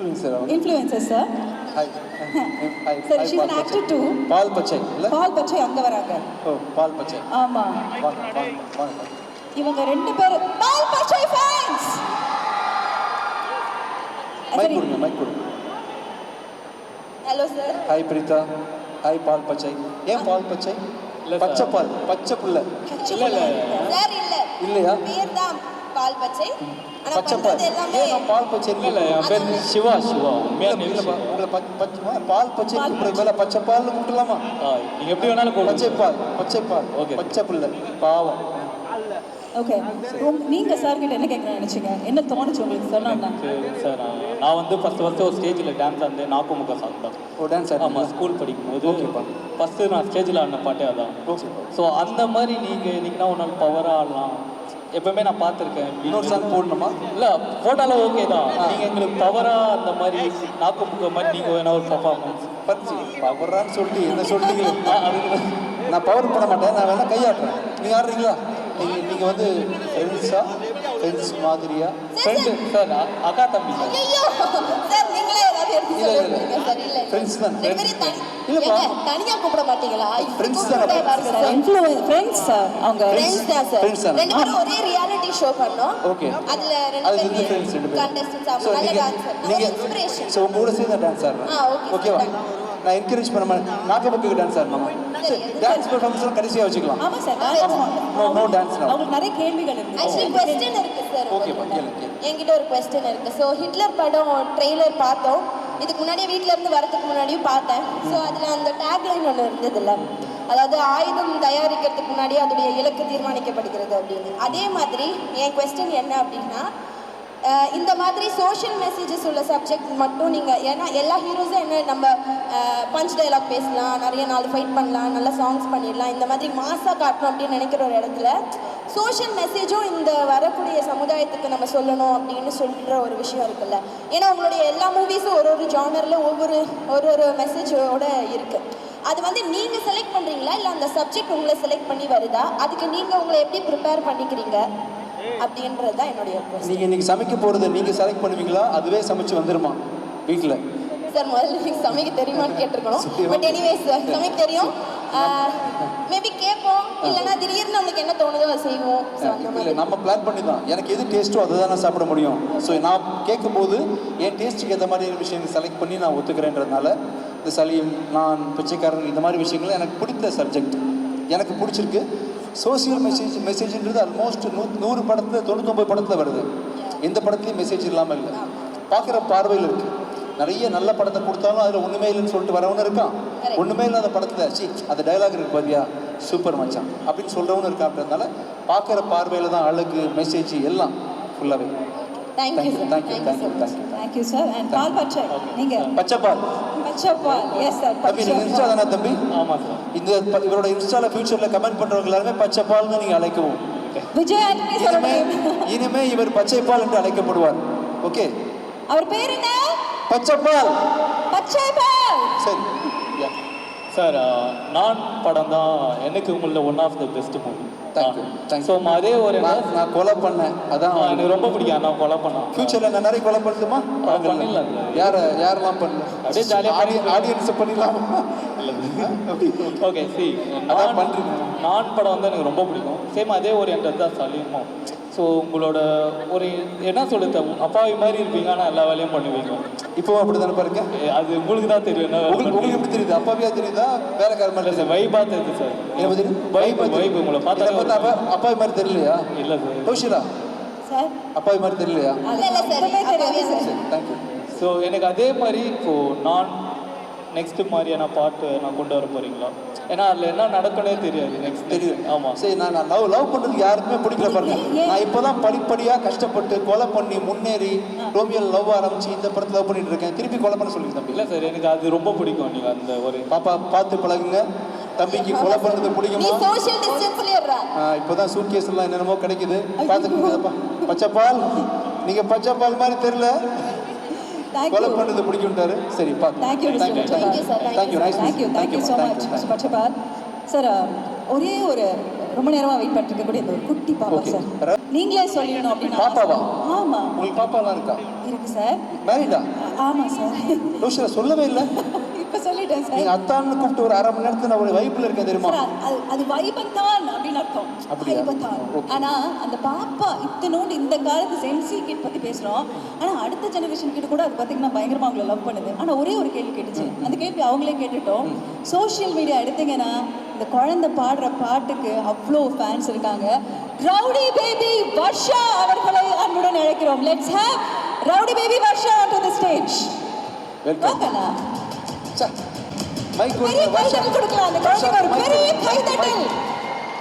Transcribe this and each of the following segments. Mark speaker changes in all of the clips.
Speaker 1: Influencer, sir.
Speaker 2: Hi. Hi.
Speaker 1: Sir, she's an actor too.
Speaker 2: Paul Pachai.
Speaker 1: Paul Pachai அங்க வராங்க.
Speaker 2: Oh, Paul Pachai.
Speaker 1: ஆமா.
Speaker 2: வாங்க.
Speaker 1: இவங்க ரெண்டு பேரும் Paul Pachai fans.
Speaker 2: மைக் கொடுங்க.
Speaker 3: Hello sir.
Speaker 2: Hi Prita. Hi Paul Pachai. ஏன் Paul Pachai? பச்சை புல்ல.
Speaker 3: இல்ல. சார்
Speaker 2: இல்லையா?
Speaker 3: பேர் தான் பால் பச்சை. ஆனா
Speaker 2: பச்சை
Speaker 3: பண்றது எல்லாமே
Speaker 2: பால் பச்சை
Speaker 4: இல்ல என் பேர் சிவா
Speaker 2: உங்களை பால் பச்சை கூப்பிடுற பச்சை பால்னு கூப்பிடலாமா?
Speaker 4: நீங்க எப்படி வேணாலும்
Speaker 2: பச்சை பால்
Speaker 4: ஓகே
Speaker 2: பச்சை புல்ல பாவம்.
Speaker 1: ஓகே நீங்க சார் கிட்ட என்ன கேட்க நினைச்சீங்க? என்ன தோணுச்சு உங்களுக்கு சொன்னா?
Speaker 4: சார் நான் வந்து ஃபர்ஸ்ட் ஒரு ஸ்டேஜில் டான்ஸ் ஆனது நாக்குமுக சாங் தான்.
Speaker 2: ஓ டான்ஸ்
Speaker 4: ஆமாம் ஸ்கூல் படிக்கும்போது ஃபஸ்ட்டு நான் ஸ்டேஜில் ஆடின பாட்டே அதான். ஸோ அந்த மாதிரி நீங்கள் ஒரு நாள் பவராக ஆடலாம் எப்பவுமே நான் பார்த்துருக்கேன்.
Speaker 2: இன்னொரு சாங் போடணுமா?
Speaker 4: இல்லை போட்டாலும் ஓகே தான். நீங்கள் எங்களுக்கு பவராக அந்த மாதிரி நாக்குமுக மாதிரி நீங்கள் வேணா ஒரு பர்ஃபார்மன்ஸ்
Speaker 2: பவரான்னு சொல்லிட்டு என்ன சொல்லிட்டீங்க? நான் பவர் பண்ண மாட்டேன், நான் வேணா கையாட்டுறேன். நீங்கள் ஆடுறீங்களா? நீங்கள் வந்து ஃப்ரெண்ட்ஸ் மாதிரியா?
Speaker 4: ஃப்ரெண்டு சார் அக்கா தம்பி சார்.
Speaker 3: ஐயோ சார் நீங்களே ஏதாவது எடுத்து சொல்லுங்க சார். இல்ல
Speaker 2: ஃப்ரெண்ட்ஸ் தான்.
Speaker 3: இல்லப்பா தனியா கூப்பிட மாட்டீங்களா?
Speaker 2: ஃப்ரெண்ட்ஸ் தான்
Speaker 1: ஃப்ரெண்ட்ஸ் சார். அவங்க
Speaker 3: ஃப்ரெண்ட்ஸ் தான் சார். ரெண்டு பேரும் ஒரே ரியாலிட்டி ஷோ பண்ணோம்.
Speaker 2: ஓகே
Speaker 3: அதுல ரெண்டு
Speaker 2: ஃப்ரெண்ட்ஸ்
Speaker 3: கண்டஸ்டன்ட்ஸ் அவங்க நல்ல டான்சர். நீங்க இன்ஸ்பிரேஷன்.
Speaker 2: சோ உங்க கூட சேர்ந்து டான்ஸ் ஆடுறேன். ஓகேவா? நான் என்கரேஜ் பண்ண மாட்டேன். நாக்கமுக்கு டான்ஸ் ஆடணுமா? டான்ஸ் பெர்ஃபார்மன்ஸ் கடைசியா வச்சுக்கலாம்.
Speaker 1: ஆமா சார்.
Speaker 2: No dance no.
Speaker 1: உங்களுக்கு நிறைய கேள்விகள் இருக்கு.
Speaker 3: ஆக்சுவலி क्वेश्चन இருக்கு சார்.
Speaker 2: ஓகே
Speaker 3: என்கிட்ட ஒரு क्वेश्चन இருக்கு. சோ ஹிட்லர் படம் ட்ரெய்லர் பார்த்தோம். இதுக்கு முன்னாடியே வீட்ல இருந்து வரதுக்கு முன்னாடியும் பார்த்தேன். சோ அதுல அந்த டேக்லைன் ஒன்று இருந்ததுல்ல, அதாவது ஆயுதம் தயாரிக்கிறதுக்கு முன்னாடி அதோடைய இலக்கு தீர்மானிக்கப்படுகிறது அப்படின்னு. அதே மாதிரி என் கொஸ்டின் என்ன அப்படின்னா, இந்த மாதிரி சோஷியல் மெசேஜஸ் உள்ள சப்ஜெக்ட் மட்டும் நீங்கள், ஏன்னா எல்லா ஹீரோஸும் என்ன நம்ம பஞ்ச் டைலாக் பேசலாம், நிறைய நாள் ஃபைட் பண்ணலாம், நல்லா சாங்ஸ் பண்ணிடலாம், இந்த மாதிரி மாஸாக காட்டணும் அப்படின்னு நினைக்கிற ஒரு இடத்துல சோஷியல் மெசேஜும் இந்த வரக்கூடிய சமுதாயத்துக்கு நம்ம சொல்லணும் அப்படின்னு சொல்கிற ஒரு விஷயம் இருக்குல்ல. ஏன்னா உங்களுடைய எல்லா மூவிஸும் ஒரு ஜானரில் ஒரு மெசேஜோட இருக்குது. அது வந்து நீங்கள் செலக்ட் பண்ணுறீங்களா இல்லை அந்த சப்ஜெக்ட் உங்களை செலக்ட் பண்ணி வருதா? அதுக்கு நீங்கள் உங்களை எப்படி ப்ரிப்பேர் பண்ணிக்கிறீங்க அப்படின்றது தான் என்னுடைய கொஸ்டின்.
Speaker 2: நீங்கள் இன்றைக்கி சமைக்க போகிறத நீங்கள் செலக்ட் பண்ணுவீங்களா, அதுவே சமைச்சு வந்துடுமா வீட்டில்?
Speaker 3: சார் முதல்ல எனக்கு சமைக்க தெரியுமான்னு கேட்டிருக்கணும். பட் எனிவேஸ் சமைக்க தெரியும். மேபி கேட்போம், இல்லைன்னா திடீர்னு நம்மளுக்கு என்ன தோணுதோ அதை செய்வோம்.
Speaker 2: இல்லை நம்ம பிளான் பண்ணி தான் எனக்கு எது டேஸ்ட்டோ அதை தான் நான் சாப்பிட முடியும். ஸோ நான் கேட்கும்போது என் டேஸ்ட்டுக்கு ஏற்ற மாதிரி விஷயங்கள் செலக்ட் பண்ணி நான் ஒத்துக்கிறேன்றதுனால இந்த சலீம், நான், பிச்சைக்காரன், இந்த மாதிரி விஷயங்கள் எனக்கு பிடித்த சப்ஜெக்ட், எனக்கு பிடிச்சிருக்கு. சோசியல் மெசேஜ்ன்றது ஆல்மோஸ்ட் 100 படத்தில் 99 படத்தில் வருது. எந்த படத்துலையும் மெசேஜ் இல்லாமல் இல்லை. பார்க்குற பார்வையில் இருக்குது. நிறைய நல்ல படத்தை கொடுத்தாலும் அதில் ஒன்றுமே இல்லைன்னு சொல்லிட்டு வரவனு இருக்கான். ஒன்றுமே இல்லாத படத்தில் அந்த டைலாக் இருக்குது பார்த்தியா, சூப்பர் மச்சான் அப்படின்னு சொல்கிறவனு இருக்கா. அப்படின்றதுனால பார்க்குற பார்வையில் தான் அழகு, மெசேஜ் எல்லாம் ஃபுல்லாகவே.
Speaker 3: Thank you
Speaker 1: sir. அண்ட் பால் பச்சை நீங்க
Speaker 2: பச்சைப்பால்.
Speaker 1: Yes sir.
Speaker 2: தம்பி நீங்கள் இன்ஸ்டா தானே தம்பி?
Speaker 4: ஆமாம் சார்.
Speaker 2: இந்த இவரோட இன்ஸ்டாவில் ஃபியூச்சரில் கமெண்ட் பண்ணுறவங்க எல்லாருமே பச்சைப்பால் தான் நீங்கள் அழைக்கவும்.
Speaker 1: விஜய் ஆண்டனி
Speaker 2: இனிமே இவர் பச்சைப்பால் என்று அழைக்கப்படுவார். ஓகே,
Speaker 1: அவர் பேர் என்ன?
Speaker 2: பச்சைப்பால். சரி
Speaker 4: சார், நான் படம் தான் எனக்கு உங்களில் one of the best movie.
Speaker 2: Thank you.
Speaker 4: So அதே ஒரு
Speaker 2: நான் கொலை பண்ணேன், அதான்
Speaker 4: எனக்கு ரொம்ப பிடிக்கும். நான் கொலை பண்ணேன்.
Speaker 2: ஃபியூச்சரில் நான் நிறைய கொலை பண்ணட்டுமா?
Speaker 4: பண்ணிடலாம்.
Speaker 2: யாரெல்லாம் பண்ணல
Speaker 4: அப்படியே ஜாலியாக
Speaker 2: ஆடியன்ஸை பண்ணிடலாமா?
Speaker 4: ஓகே சி,
Speaker 2: அதான் பண்ணுறீங்க.
Speaker 4: நான் படம் வந்து எனக்கு ரொம்ப பிடிக்கும். சேம் அதே ஒரு என்டர் தான் சலீமும். ஸோ உங்களோட ஒரு என்ன சொல்லுது, அப்பாவி மாதிரி இருப்பீங்க, ஆனால் எல்லா வேலையும் பண்ணுவீங்க.
Speaker 2: இப்போ அப்படி தானே பாருங்க.
Speaker 4: அது உங்களுக்கு தான் தெரியும்.
Speaker 2: உங்களுக்கு எப்படி தெரியுது? அப்பாவியா தெரியுதா வேலைக்கார மாதிரி?
Speaker 4: சார் வைபாக தெரியுது சார்.
Speaker 2: என்ன தெரியும்?
Speaker 4: வைப் உங்களை பார்த்தா
Speaker 2: அப்பாவி மாதிரி தெரியலையா?
Speaker 4: இல்லை சார்.
Speaker 2: கௌஷிலா
Speaker 1: சார்
Speaker 2: அப்பாவி மாதிரி தெரியலையா?
Speaker 1: தேங்க்யூ.
Speaker 4: ஸோ எனக்கு அதே மாதிரி இப்போது நான் நெக்ஸ்ட்டு மாதிரியான பாட்டு நான் கொண்டு வர போகிறீங்களா? ஏன்னா அதில் என்ன நடக்கணே தெரியாது. நெக்ஸ்ட்
Speaker 2: தெரியும்.
Speaker 4: ஆமாம்.
Speaker 2: சரி, நான் லவ் பண்ணுறதுக்கு யாருக்குமே பிடிக்கல பாருங்க. நான் இப்போ தான் படிப்படியாக கஷ்டப்பட்டு கொலை பண்ணி முன்னேறி ரோமியல் லவ் ஆரம்பிச்சு இந்த படத்தில் லவ் பண்ணிட்டு இருக்கேன். திருப்பி கொலை பண்ண சொல்லி தம்பி.
Speaker 4: இல்லை சார், எனக்கு அது ரொம்ப பிடிக்கும். நீங்கள் அந்த ஒரு
Speaker 2: பாப்பா பார்த்து பழகுங்க. தம்பிக்கு கொலை பண்ணுறது பிடிக்குமா? இப்போதான் சூட் கேஸ் எல்லாம் என்னென்னமோ கிடைக்குது, பார்த்துக்கோங்கப்பா. பச்சைப்பால், நீங்கள் பச்சைப்பால் மாதிரி தெரியல, கொலை பண்ணுறது பிடிக்கும்ட்டாரு. சரி,
Speaker 1: தேங்க்யூ ஸோ மச் பச்சைபால் சார். ஒரே ஒரு ரொம்ப நேரமா வெயிட் பண்ணிட்டு இருக்கக்கூடிய இந்த ஒரு குட்டி பாப்பா
Speaker 2: Okay.
Speaker 1: சார். நீங்களே சொல்லிடணும் அப்படின்னு
Speaker 2: பாப்பாவா?
Speaker 1: ஆமா
Speaker 2: உங்களுக்கு பாப்பாலாம் இருக்கா?
Speaker 1: இருக்கு சார்.
Speaker 2: மேரிடா?
Speaker 1: ஆமா சார்.
Speaker 2: ரோஷா சொல்லவே இல்லை.
Speaker 1: இப்ப சொல்லிட்டேன் சார்.
Speaker 2: நீங்க அத்தான்னு கூப்பிட்டு ஒரு 1/2 மணி நேரத்துல நான் ஒரு வைப்புல இருக்கேன் தெரியுமா?
Speaker 1: சார், அது வைபத்தான் அப்படின்னு அர்த்தம்.
Speaker 2: அப்படியா?
Speaker 1: வைபத்தான்.
Speaker 2: Okay.
Speaker 1: ஆனா அந்த பாப்பா இத்தனோண்டு இந்த காலத்து சென்சி கிட் பத்தி பேசுறோம். ஆனா அடுத்த ஜெனரேஷன் கிட்ட கூட அது பாத்தீங்கன்னா பயங்கரமா அவங்கள லவ் பண்ணுது. ஆனா ஒரே ஒரு கேள்வி கேட்டுச்சு. அந்த கேள்வி அவங்களே கேட்டுட்டோம். சோஷியல் மீடியா எடுத்தீங்கன்னா இந்த குழந்தை பாடுற பாட்டுக்கு அவ்வளோ ஃபேன்ஸ் இருக்காங்க. ரவுடி பேபி வர்ஷா அவர்களை அன்புடன் அழைக்கிறோம். Let's have rowdy baby Varsha onto the stage.
Speaker 2: Welcome.
Speaker 1: வாங்கண்ணா.
Speaker 2: மைக்
Speaker 1: பெரிய கைதட்டல் கொடுக்கலாம் அந்த குழந்தைக்கு ஒரு பெரிய கைதட்டல்.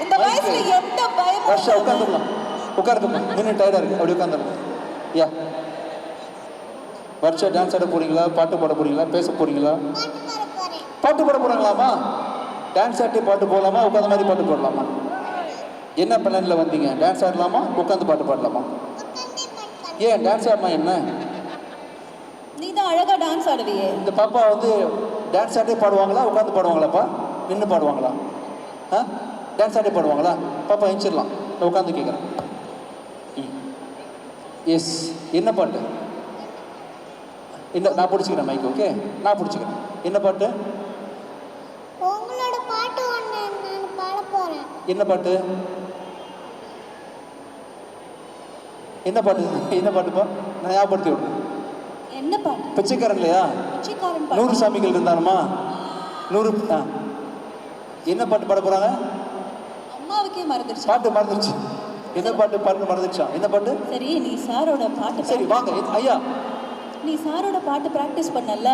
Speaker 1: இந்த வயசுல எந்த பயமும்
Speaker 2: வர்ஷா உட்கார்ந்துக்கலாம். உட்காருங்கம்மா. நின்று டயர்டா இருக்கு. அப்படி உட்கார்ந்துருங்க. யா. வர்ஷா டான்ஸ் ஆட போறீங்களா? பாட்டு பாட போறீங்களா? பேச போறீங்களா? பாட்டு பாட போறாங்களாமா? டான்ஸ் ஆட்டி பாட்டு போடலாமா? உட்கார்ந்த மாதிரி பாட்டு போடலாமா? என்ன பிளான்ல வந்தீங்க? டான்ஸ் ஆடலாமா? உட்கார்ந்து பாட்டு பாடலாமா? ஏன் டான்ஸ் ஆடினா என்ன?
Speaker 1: நீ தான் அழகா டான்ஸ் ஆடுவியே.
Speaker 2: இந்த பாப்பா வந்து டான்ஸ் ஆட்டே பாடுவாங்களா? உட்காந்து பாடுவாங்களாப்பா? நின்று பாடுவாங்களா? ஆ டான்ஸ் ஆட்டே பாடுவாங்களா? பாப்பா எழுந்திரலாம். உட்காந்து கேட்குறேன். எஸ். என்ன பாட்டு? என்ன நான் பிடிச்சிக்கிறேன் மைக். ஓகே நான் பிடிச்சிக்கிறேன். என்ன பாட்டு?
Speaker 5: உங்களோட பாட்டு ஒன்று நான் பாட போறேன்.
Speaker 2: என்ன பாட்டு? என்ன பாட்டு? என்ன பாட்டுப்பா? நான் ஞாபகப்படுத்தி விடுறேன்.
Speaker 1: என்ன பாட்டு?
Speaker 2: பிச்சைக்காரன் இல்லையா?
Speaker 1: பிச்சைக்காரன்
Speaker 2: 100
Speaker 1: பாட்டு.
Speaker 2: சாமிகள் இருந்தாலுமா? 100 என்ன பாட்டு பாட போறாங்க?
Speaker 1: அம்மாவுக்கே மறந்துருச்சு.
Speaker 2: பாட்டு மறந்துருச்சு. என்ன பாட்டு மறந்துருச்சா? என்ன பாட்டு?
Speaker 1: சரி நீ சாரோட பாட்டு
Speaker 2: சரி வாங்க ஐயா.
Speaker 1: நீ சாரோட பாட்டு பிராக்டிஸ் பண்ணல.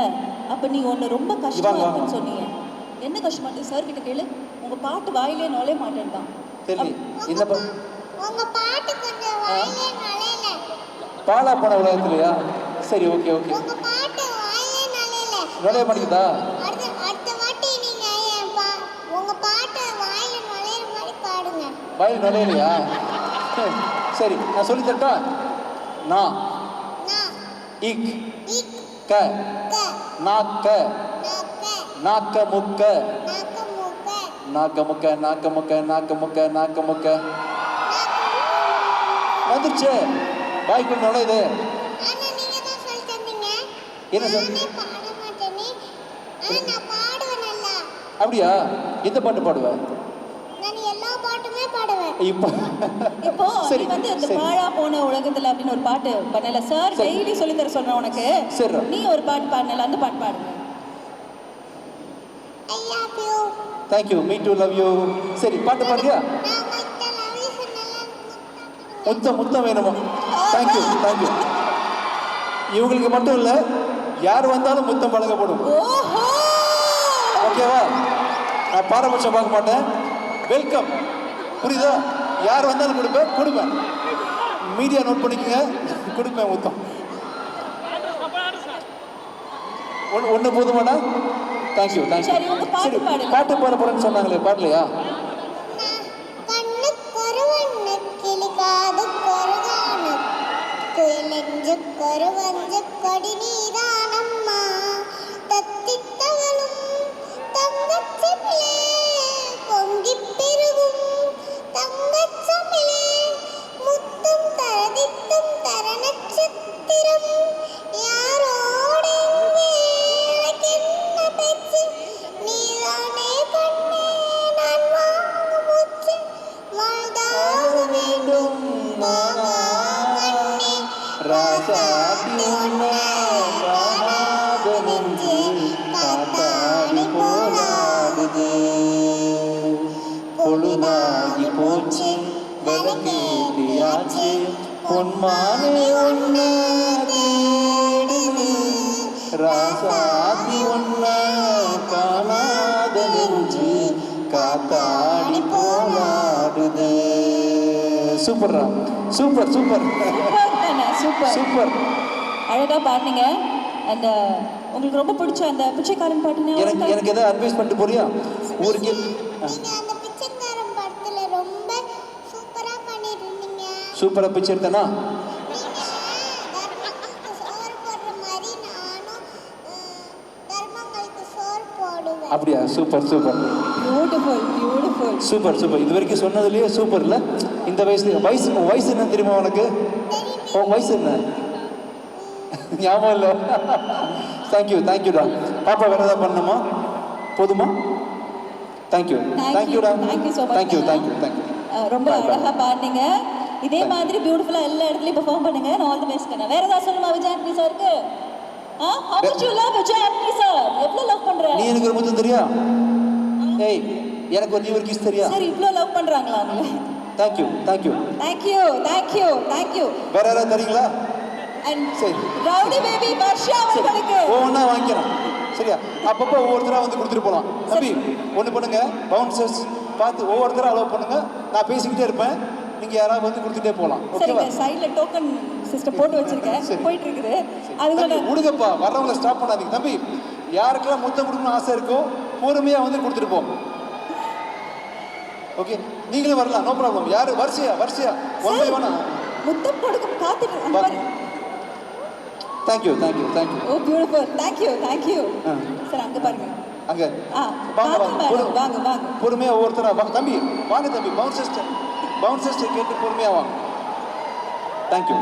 Speaker 1: அப்ப நீ ஒன்னு ரொம்ப கஷ்டமா
Speaker 2: வாங்க, வாங்க.
Speaker 1: இருக்குன்னு சொன்னீங்க. என்ன கஷ்டமா இருக்கு சார் கிட்ட கேளு. உங்க பாட்டு வாயிலே நுழைய மாட்டேன்தான்.
Speaker 2: சரி என்ன
Speaker 5: உங்க பாட்டு கொஞ்சம் வாயிலே நுழையல.
Speaker 2: பாலா போன உலகத்துலையா? சரி ஓகே ஓகே.
Speaker 5: உங்க பாட்டு வாயிலே நுழையல.
Speaker 2: நுழைய மாட்டேங்குதா?
Speaker 5: அடுத்த வாட்டி நீங்க உங்க பாட்டு வாயில நுழையிற மாதிரி பாடுங்க.
Speaker 2: வாயில் நுழையலையா? சரி நான் சொல்லி தரட்டா? நான்
Speaker 5: நான்
Speaker 2: இக்
Speaker 5: இக்
Speaker 2: க
Speaker 5: க
Speaker 2: நாக்க
Speaker 5: நாக்க
Speaker 2: நாக்க முக்க
Speaker 5: நாக்க முக்க
Speaker 2: நாக்க முக்க நாக்க முக்க நாக்க முக்க நாக்க முக்க வந்துருச்சு. வாய்க்குள் நுழையுது.
Speaker 5: ஆனா நீங்க தான் சொல்லி தந்தீங்க.
Speaker 2: என்ன சொல்?
Speaker 5: நானே பாட மாட்டேனே. ஆனா நான் பாடுவேன் நல்லா.
Speaker 2: அப்படியா? எந்த பாட்டு பாடுவ?
Speaker 5: நான் எல்லா பாட்டுமே பாடுவேன்.
Speaker 2: இப்போ
Speaker 1: இப்போ
Speaker 2: சரி
Speaker 1: நீ வந்து இந்த
Speaker 2: சரி
Speaker 1: பாழா போன உலகத்துல அப்படின்னு ஒரு பாட்டு பண்ணல சார்.
Speaker 2: சரி.
Speaker 1: டெய்லி சொல்லி தர சொல்றேன் உனக்கு.
Speaker 2: சரி.
Speaker 1: நீ ஒரு பாட்டு பாடுனல அந்த பாட்டு பாடுங்க.
Speaker 5: I love you.
Speaker 2: Thank you. Me to love you. சரி பாட்டு பாடுறியா?
Speaker 5: நான் உங்கள்கிட்ட love you சொன்னேன்ல.
Speaker 2: முத்தம் முத்தம் வேணுமா? Thank you thank you. இவங்களுக்கு மட்டும் இல்லை, யார் வந்தாலும் முத்தம் வழங்கப்படும்.
Speaker 1: ஓஹோ
Speaker 2: ஓகேவா? நான் பாரபட்சம் பார்க்க மாட்டேன். வெல்கம். புரியுதா? யார் வந்தாலும் கொடுப்பேன். மீடியா நோட் பண்ணிக்கங்க. கொடுப்பேன் முத்தம். ஒன்று போதுமாடா? Thank you thank you.
Speaker 1: சரி, உங்க பாட்டு
Speaker 2: சரி
Speaker 1: பாடுங்க.
Speaker 2: பாட்டு பாட போறேன்னு சொன்னாங்களே, பாடலையா?
Speaker 5: கண்ணுக்கொரு வண்ணக்கிளி காதுக்கொரு கானம் குயில் நெஞ்சுக்கொரு வஞ்சக் கொடி நீதானம்மா தத்தித்தவளும் தங்கச்சிமிழே பொங்கிப் பெருகும் தங்கச்சமிழே முத்தும் தரதித்தும் தர நட்சத்திரம் யாரோடு இங்கே எனக்கென்ன பேச்சு நீதானே கண்ணே நான் வாங்கும் மூச்சு வாழ்தாக வேண்டும் மாமா கண்ணே ராசாத்தி உன்னை காணாத நெஞ்சு காத்தாடி போலாடுது பொழுதாகி போச்சு விளக்கேற்றியாச்சு பொன்மானை ஒன்று தேடுது
Speaker 2: ராசாத்தி ஒன்ன காணாத நெஞ்சு காத்தாடி போலாடுது. சூப்பர்ரா. Super super
Speaker 1: super.
Speaker 2: சூப்பர்.
Speaker 1: அழகா பாடுனீங்க. அந்த உங்களுக்கு ரொம்ப பிடிச்ச அந்த பிச்சைக்காரன் பாட்டுனா
Speaker 2: எனக்கு எதாவது அட்வைஸ் பண்ணிட்டு போறியா? ஊருக்கு
Speaker 5: நீங்க அந்த பிச்சைக்காரன் படத்துல ரொம்ப சூப்பரா பண்ணிட்டு இருந்தீங்க.
Speaker 2: சூப்பரா பிச்சை எடுத்தனா?
Speaker 5: தர்மங்களுக்கு சோறு போடுற மாதிரி நானும் தர்மங்களுக்கு சோறு போடுவேன்.
Speaker 2: அப்படியா? Super super.
Speaker 1: Beautiful beautiful.
Speaker 2: Super super. இது வரைக்கும் சொன்னதுலேயே சூப்பர் இல்லை? இந்த வயசுல உன் வயசு என்ன தெரியுமா உனக்கு? உன் வயசு என்ன ஞாபகம் இல்லை? தேங்க்யூடா. பாப்பா வேறு ஏதாவது பண்ணணுமா? போதுமா? தேங்க்யூடா.
Speaker 1: Thank you so much.
Speaker 2: தேங்க்யூ.
Speaker 1: ரொம்ப அழகாக பாடினீங்க. இதே மாதிரி பியூட்டிஃபுல்லாக எல்லா இடத்துலையும் பெர்ஃபார்ம் பண்ணுங்க. நான் ஆல் தி பெஸ்ட் பண்ணேன். வேற ஏதாவது சொல்லணுமா விஜய் ஆண்டனி சாருக்கு? How much you love Vijay Antony sir? எவ்வளோ லவ் பண்ற?
Speaker 2: நீ எனக்கு ஒரு முத்தம் தெரியா? ஏய் எனக்கு ஒரு நீ ஒரு கிஸ் தெரியா?
Speaker 1: சரி, இவ்வளோ லவ் பண்றாங்களா அவங்கள?
Speaker 2: தேங்க்யூ. வேற யாராவது தரீங்களா?
Speaker 1: அண்ட்
Speaker 2: சரி.
Speaker 1: ரவுடி பேபி வர்ஷா அவர்களுக்கு
Speaker 2: ஒவ்வொன்றா வாங்கிக்கிறோம். சரியா? அப்பப்போ ஒவ்வொருத்தராக வந்து கொடுத்துட்டு போகலாம். தம்பி ஒன்று பண்ணுங்க, பவுன்சர்ஸ் பார்த்து ஒவ்வொருத்தராக அலோவ் பண்ணுங்க. நான் பேசிக்கிட்டே இருப்பேன், நீங்கள் யாராவது வந்து கொடுத்துட்டே போகலாம். ஓகேவா?
Speaker 1: சரிங்க. சைடில் டோக்கன் சிஸ்டம் போட்டு வச்சிருக்கேன்.
Speaker 2: சரி.
Speaker 1: போயிட்டு இருக்குது. அதுக்குள்ள
Speaker 2: விடுங்கப்பா, வர்றவங்களை ஸ்டாப் பண்ணாதீங்க. தம்பி யாருக்கெல்லாம் முத்தம் கொடுக்கணும்னு ஆசை இருக்கோ பொறுமையாக வந்து கொடுத்துட்டு போங்க. ஓகே, நீங்களும் வரலாம், நோ ப்ராப்ளம். யாரு வரிசையா ஒன் பை ஒன்
Speaker 1: முத்தம் கொடுக்க காத்துட்டு அந்த மாதிரி.
Speaker 2: தேங்க்யூ.
Speaker 1: ஓ பியூட்டிஃபுல். தேங்க்யூ. சார் அங்க பாருங்க.
Speaker 2: அங்க
Speaker 1: வாங்க.
Speaker 2: பொறுமையா ஒவ்வொருத்தரா வாங்க. தம்பி பவுன்சர்ஸ் கேட்டு பொறுமையா வாங்க. தேங்க்யூ.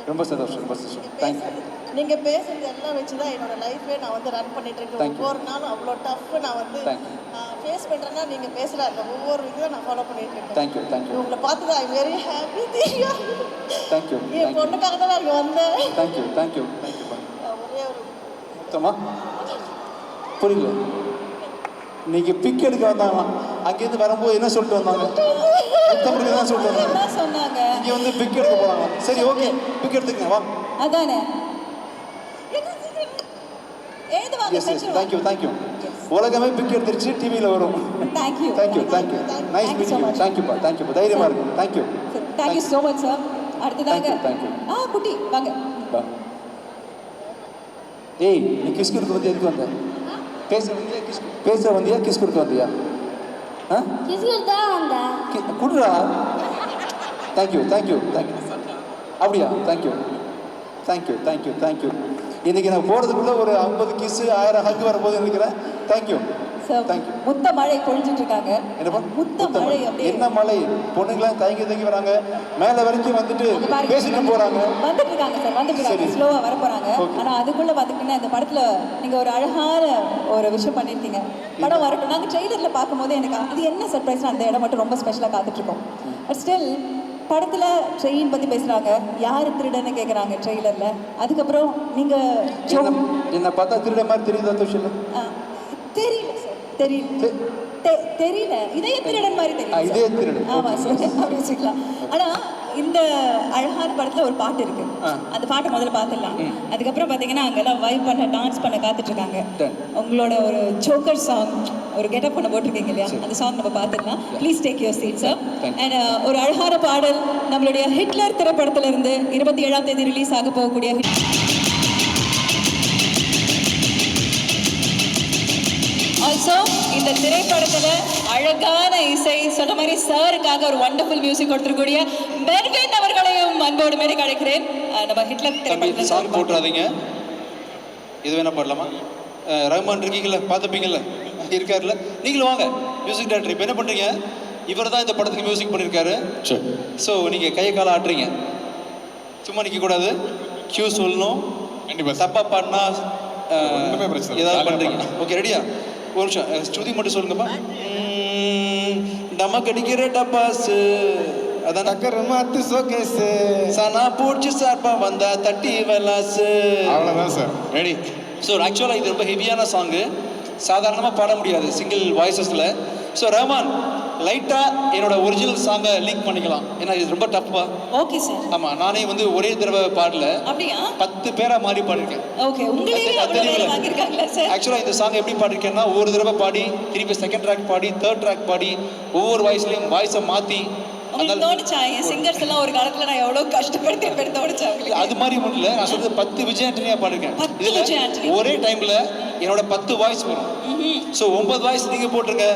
Speaker 2: ரொம்ப சந்தோஷம். தேங்க்யூ.
Speaker 6: நீங்க பேசுறது எல்லாம் வச்சு தான் என்னோட லைஃபே நான் வந்து ரன் பண்ணிட்டு இருக்கேன். ஒவ்வொரு நாளும் அவ்வளோ டஃப் நான் வந்து ஃபேஸ் பண்றேன்னா நீங்க பேசுற அந்த ஒவ்வொரு இதுவும் நான் ஃபாலோ பண்ணிட்டு இருக்கேன்.
Speaker 2: தேங்க்யூ.
Speaker 6: உங்களை பார்த்து தான் ஐ வெரி ஹாப்பி.
Speaker 2: தேங்க்யூ.
Speaker 6: என் பொண்ணுக்காக தான் நான் வந்தேன்.
Speaker 2: தேங்க்யூ.
Speaker 6: ஒரே ஒரு
Speaker 2: மொத்தமா புரியல. இன்னைக்கு பிக் எடுக்க வந்தாங்களாம். அங்கேருந்து வரும்போது என்ன சொல்லிட்டு வந்தாங்க? முத்தம் தான் சொல்லிட்டு வந்தாங்க.
Speaker 1: என்ன சொன்னாங்க?
Speaker 2: இங்கே வந்து பிக் எடுக்க போறாங்க. சரி, ஓகே, பிக் எடுத்துக்கங்க வாங்க.
Speaker 1: அதானே. எழுந்து வாங்க.
Speaker 2: தேங்க்யூ. உலகமே பிக் எடுத்துருச்சு, டிவியில் வரும்.
Speaker 1: தேங்க்யூ.
Speaker 2: Nice meeting you. தேங்க்யூப்பா. தைரியமா இருக்கு.
Speaker 1: Thank you so much sir. அடுத்ததாக
Speaker 2: தேங்க்யூ.
Speaker 1: குட்டி வாங்க.
Speaker 2: ஏய், நீ கிஸ் கொடுக்க வந்து எதுக்கு வந்த? பேச வந்தியா கிஸ் கொடுக்க வந்தியா?
Speaker 5: கிஸ்கர் தான் வந்தேன்.
Speaker 2: குடுறா. தேங்க்யூ. அப்படியா? தேங்க்யூ. இன்னைக்கு நான் போகிறதுக்குள்ள ஒரு 50 கிஸ் 1000 ஹக் வரும்போது நினைக்கிறேன். தேங்க்யூ.
Speaker 1: முத்த மழை பொழிஞ்சிட்டு இருக்காங்க.
Speaker 2: என்னப்பா?
Speaker 1: முத்த மழை அப்படியே.
Speaker 2: என்ன மழை? பொண்ணுங்களாம் தயங்கி வராங்க, மேலே வரைக்கும் வந்துட்டு பேசிட்டு போறாங்க.
Speaker 1: வந்துட்டு இருக்காங்க. ஸ்லோவா வர போறாங்க. ஆனா அதுக்குள்ள பாத்துக்கிட்டீங்கன்னா இந்த படத்துல நீங்க ஒரு அழகான ஒரு விஷயம் பண்ணிருக்கீங்க. படம் வரட்டும். நாங்க ட்ரெய்லர்ல பார்க்கும்போது எனக்கு அது என்ன சர்ப்ரைஸ்னா அந்த இடம் மட்டும் ரொம்ப ஸ்பெஷலா காத்துட்டு இருக்கோம். பட் ஸ்டில் படத்துல ட்ரெயின் பத்தி பேசுறாங்க, யாரு திருடன்னு கேக்குறாங்க ட்ரெய்லர்ல. அதுக்கப்புறம் நீங்க
Speaker 2: என்ன பார்த்தா திருட மாதிரி தெரியுதா?
Speaker 1: தெரியல சார், தெரியல. இதய திருடன் மாதிரி தெரியும்.
Speaker 2: இதய திருடன்.
Speaker 1: ஆமா சார், அப்படி வச்சுக்கலாம். ஆனா இந்த அழகான படத்துல ஒரு பாட்டு இருக்கு. அந்த பாட்டை முதல்ல பார்த்துடலாம். அதுக்கப்புறம் பாத்தீங்கன்னா அங்கெல்லாம் வைப் பண்ண, டான்ஸ் பண்ண காத்துட்டு இருக்காங்க. உங்களோட ஒரு ஜோக்கர் சாங், ஒரு கெட்டப் பண்ண போட்டிருக்கீங்க இல்லையா, அந்த சாங் நம்ம பார்த்துடலாம். Please take your seat sir. And ஒரு அழகான பாடல் நம்மளுடைய ஹிட்லர் திரைப்படத்துல இருந்து 27ஆம் தேதி ரிலீஸ் ஆக போகக்கூடிய ஆல்சோ இந்த திரைப்படத்துல அழகான இசை சொன்ன மாதிரி சாருக்காக ஒரு வண்டர்ஃபுல் மியூசிக் கொடுத்துருக்கூடிய மெர்வின் அவர்களையும் அன்போடு மேடை அழைக்கிறேன். நம்ம ஹிட்லர் திரைப்படத்துல
Speaker 2: சாங் போட்டுறாதீங்க. இது வேணா பாடலாமா? ரஹ்மான் இருக்கீங்களா? பார்த்துப்பீங்கல்ல, இருக்காருல்ல, நீங்களும் வாங்க. மியூசிக் டைரக்டர் இப்போ என்ன பண்ணுறீங்க? இவர் தான் இந்த படத்துக்கு மியூசிக் பண்ணியிருக்காரு. ஸோ நீங்கள் கையை காலை ஆட்டுறீங்க, சும்மா நிற்கக்கூடாது, கியூ சொல்லணும். கண்டிப்பாக தப்பாக பாடினா ஏதாவது பண்ணுறீங்க. ஓகே, ரெடியா? ஒரு நிமிஷம் ஸ்ருதி மட்டும் சொல்லுங்கப்பா. நமக்கு அடிக்கிற டப்பாஸு அதான் டக்கர் மாத்து சோகேஸு சனா பூச்சி சார்பா வந்தா தட்டி வலாசு.
Speaker 7: அவ்வளோதான் சார்.
Speaker 2: ரெடி? ஸோ ஆக்சுவலாக இது ரொம்ப ஹெவியான சாங்கு, சாதாரணமாக பாட முடியாது சிங்கிள் வாய்ஸஸில். ஸோ ரஹ்மான் லைட்டாக என்னோட ஒரிஜினல் சாங்கை லீக் பண்ணிக்கலாம், ஏன்னா இது ரொம்ப டஃப்பா.
Speaker 1: Okay sir.
Speaker 2: ஆமாம், நானே வந்து ஒரே தடவை பாடல,
Speaker 1: அப்படியா?
Speaker 2: 10 பேரா மாறி பாடிருக்கேன்.
Speaker 1: ஓகே, உங்களே அவ்வளவு வாங்கிருக்காங்களா சார்?
Speaker 2: ஆக்சுவலாக இந்த சாங் எப்படி பாடிருக்கேன்னா, ஒவ்வொரு தடவை பாடி திருப்பி செகண்ட் ட்ராக் பாடி தேர்ட் ட்ராக் பாடி ஒவ்வொரு வாய்ஸ்லையும் வாய்ஸை மாற்றி.
Speaker 1: உங்களுக்கு தோணுச்சா என் சிங்கர்ஸ் எல்லாம் ஒரு காலத்துல நான் எவ்வளவு கஷ்டப்படுத்தி தோணுச்சா?
Speaker 2: அது மாதிரி ஒன்றும் இல்லை, நான் சொல்றது 10 விஜய் ஆண்டனியா பாடிருக்கேன்.
Speaker 1: 10 விஜய் ஆண்டனி
Speaker 2: ஒரே டைம்ல என்னோட 10 வாய்ஸ் வரும். ஸோ 9 வாய்ஸ் நீங்க போட்டுருங்க,